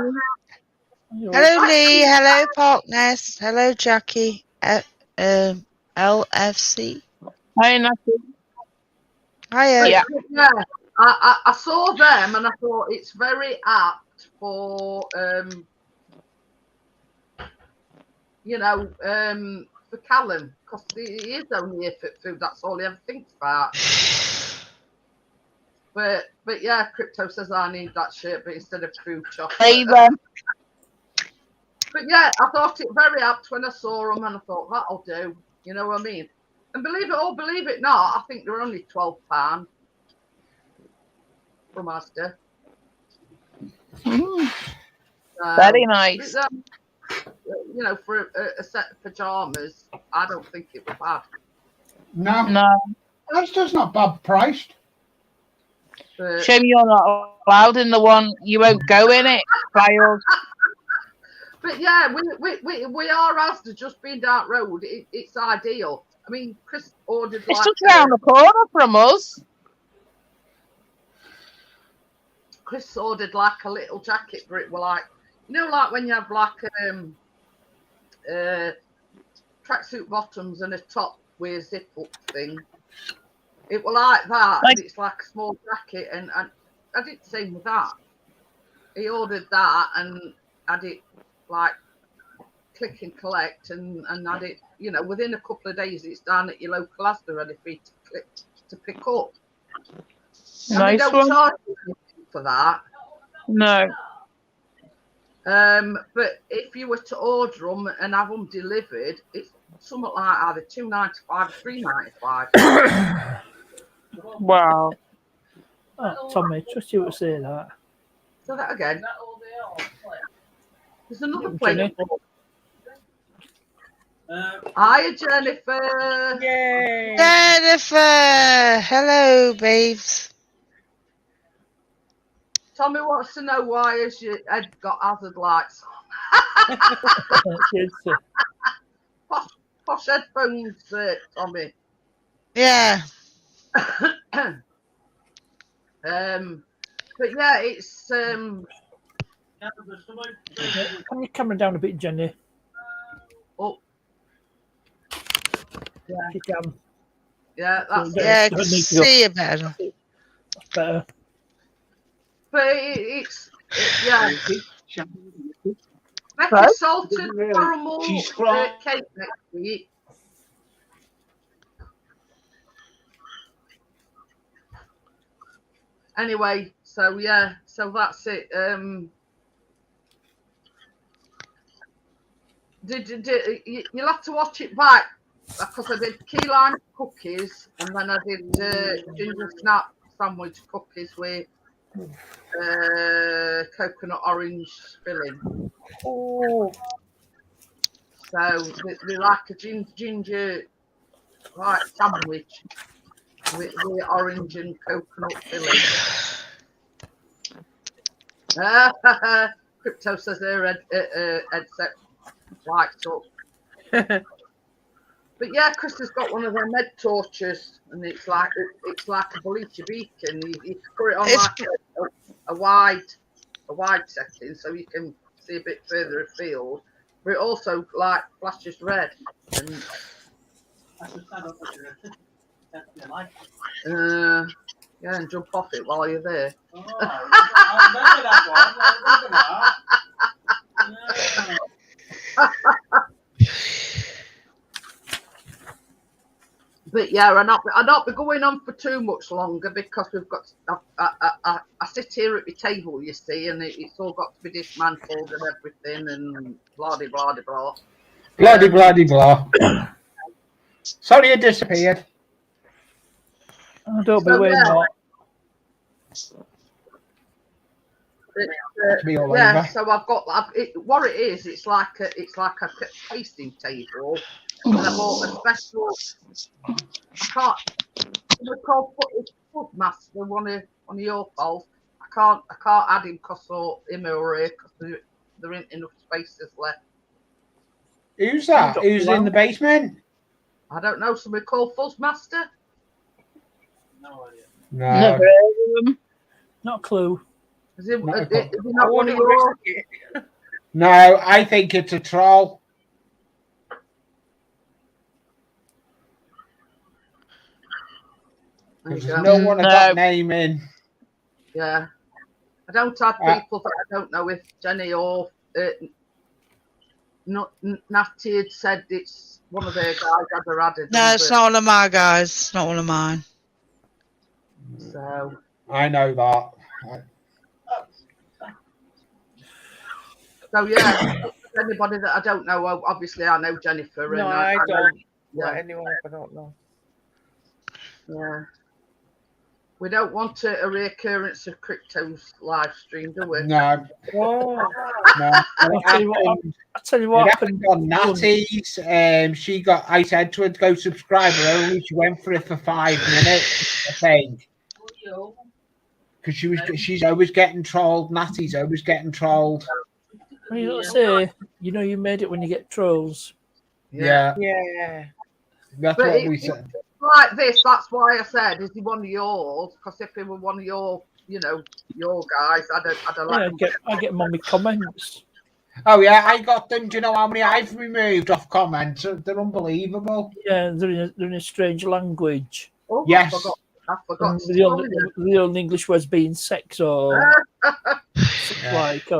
Hello, Lee. Hello, Parkness. Hello, Jackie. LFC. Hi, Natty. Hiya. Yeah. I saw them and I thought it's very apt for for Callum, because he is only here for food. That's all he ever thinks about. But yeah, Crypto says I need that shit, but instead of food, chocolate. Hey then. But yeah, I thought it very apt when I saw them, and I thought that'll do. You know what I mean? And believe it or believe it not, I think they're only £12 from Asda. Very nice. For a set of pajamas, I don't think it was bad. No. That's just not bad priced. But, Shame you're not allowed in the one. You won't go in it, Giles. But yeah, we are Asda just being down road. It's ideal. I mean, Chris ordered It's just round the corner from us. Chris ordered like a little jacket for it. Well, like like when you have like tracksuit bottoms and a top with a zip up thing. It was like that. And it's like a small jacket, and I did the same with that. He ordered that and had it like click and collect, and had it. Within a couple of days, it's down at your local Asda ready for you to pick up. And Nice they don't one. charge you for that. No. But if you were to order them and have them delivered, it's something like either £2.95 or £3.95. Wow. Oh, Tommy, trust you to say that. So that again. There's another plate. Hiya, Jennifer. Yay. Jennifer. Hello, babes. Tommy wants to know why has your head got hazard lights on. Posh headphones, Tommy. Yeah. But yeah, it's Can you camera down a bit, Jenny? Oh. Yeah. You can. Yeah, that's I can see you better. That's better. But it's Becca salted caramel cake next week. Anyway, so that's it. You'll have to watch it back because I did key lime cookies and then I did Gingersnap sandwich cookies with coconut orange filling. Oh. So they like a ginger like sandwich with orange and coconut filling. Crypto says her headset lights up. But yeah, Chris has got one of their med torches, and it's like a bleacher beacon. You put it on like a wide setting, so you can see a bit further afield, but it also like flashes red. And yeah, and jump off it while you're there. Oh, I remember that one. I remember that. But yeah, I'll not be going on for too much longer because we've got. I sit here at the table, you see, and it's all got to be dismantled and everything, and blah de blah de blah. Blah de blah de blah. Sorry, you disappeared. I don't be wearing that. Yeah, so I've got what it is. It's like a tasting table, and I bought a special. I can't. We call foot master one of your faults. I can't add him because there ain't enough spaces left. Who's that? Who's in the basement? I don't know. Somebody called Fuzzmaster? No idea. No. Not a clue. Is it not one of yours? No, I think it's a troll. Because there's no one I got name in. Yeah. I don't have people that I don't know if Jenny or Natty had said it's one of their guys ever added. No, it's not one of my guys. It's not one of mine. So I know that. So yeah, anybody that I don't know, obviously I know Jennifer. No, and I don't. Yeah. Anyone I don't know. Yeah. We don't want a reoccurrence of Crypto's live stream, do we? No. Oh. No. I'll tell you what happened on Natty's. I said to her to go subscribe her only. She went for it for 5 minutes, I think. Because she's always getting trolled. Natty's always getting trolled. Well, you don't say, you made it when you get trolls. Yeah. Yeah. That's but what we said. Like this, that's why I said, is he one of yours? Because if he were one of your guys, I'd like I get them on my comments. Oh yeah, I got them. Do you know how many I've removed off comments? They're unbelievable. Yeah, they're in a strange language. Oh, yes. I forgot. The only English words being sex or like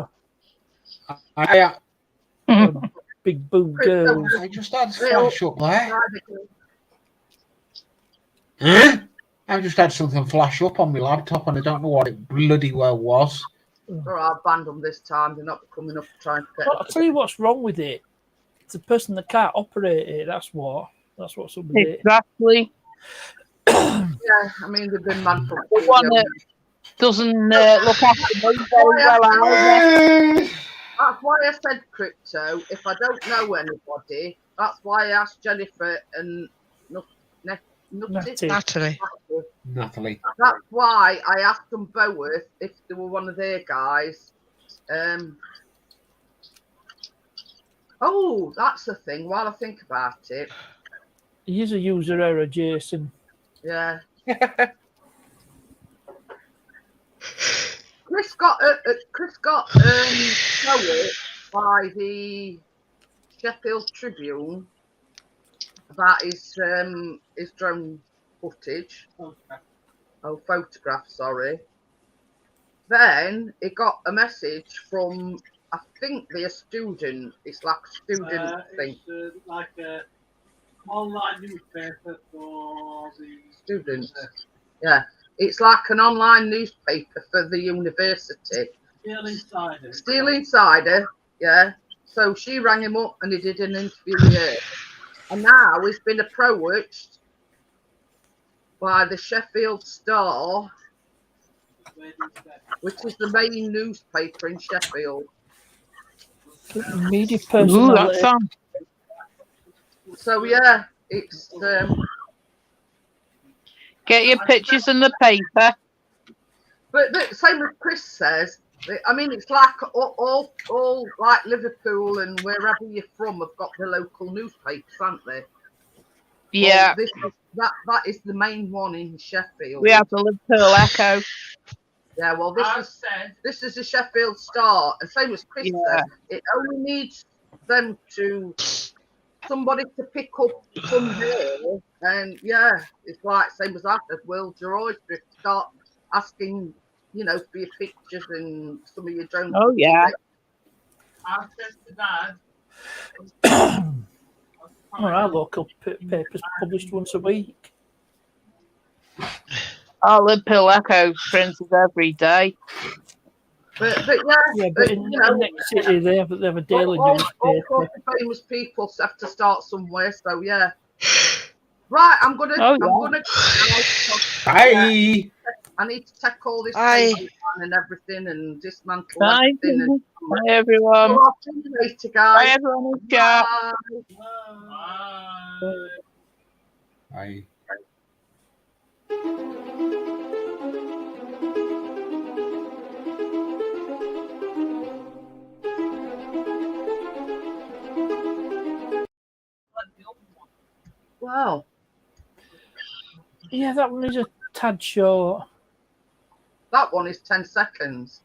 big boob girls. I just had a flash up there. Huh? I just had something flash up on my laptop and I don't know what it bloody well was. Or I'll ban them this time. They're not coming up trying to get. I'll tell you what's wrong with it. It's the person that can't operate it. That's what's up with it. Exactly. Yeah, I mean they've been mad for the one that doesn't look after me very well either. That's why I said Crypto. If I don't know anybody, that's why I asked Jennifer and Natalie. That's why I asked them both if they were one of their guys. Oh, that's the thing. While I think about it, he's a user error, Jason. Yeah. Chris got told by the Sheffield Tribune about his drone footage. Photograph, sorry. Then he got a message from, I think, a student. It's like a student thing. It's like a online newspaper for the students. Yeah, it's like an online newspaper for the university. Steel Insider. Yeah. So she rang him up and he did an interview with her. And now he's been approached by the Sheffield Star, which is the main newspaper in Sheffield. Media personality. So yeah, it's get your pictures in the paper. But the same as Chris says, I mean, it's like all like Liverpool and wherever you're from have got the local newspapers, haven't they? Yeah. Well, that is the main one in Sheffield. We have the Liverpool Echo. Yeah, well, this is a Sheffield start, and same as Chris said, it only needs them to somebody to pick up from there, and yeah, it's like same as I said, Will, your oyster, start asking, you know, for your pictures and some of your drones. Oh yeah. I said to Dad. Our local papers published once a week. Oh, Liverpool Echo printed every day. But in the next city they have a daily newspaper. All famous people have to start somewhere, so yeah. Right, I'm gonna. Bye. I need to take all this and everything and dismantle everything. And, bye everyone. So I'll see you later, guys. Bye everyone. Bye. Bye. Wow. Yeah, that one is a tad short. That one is 10 seconds.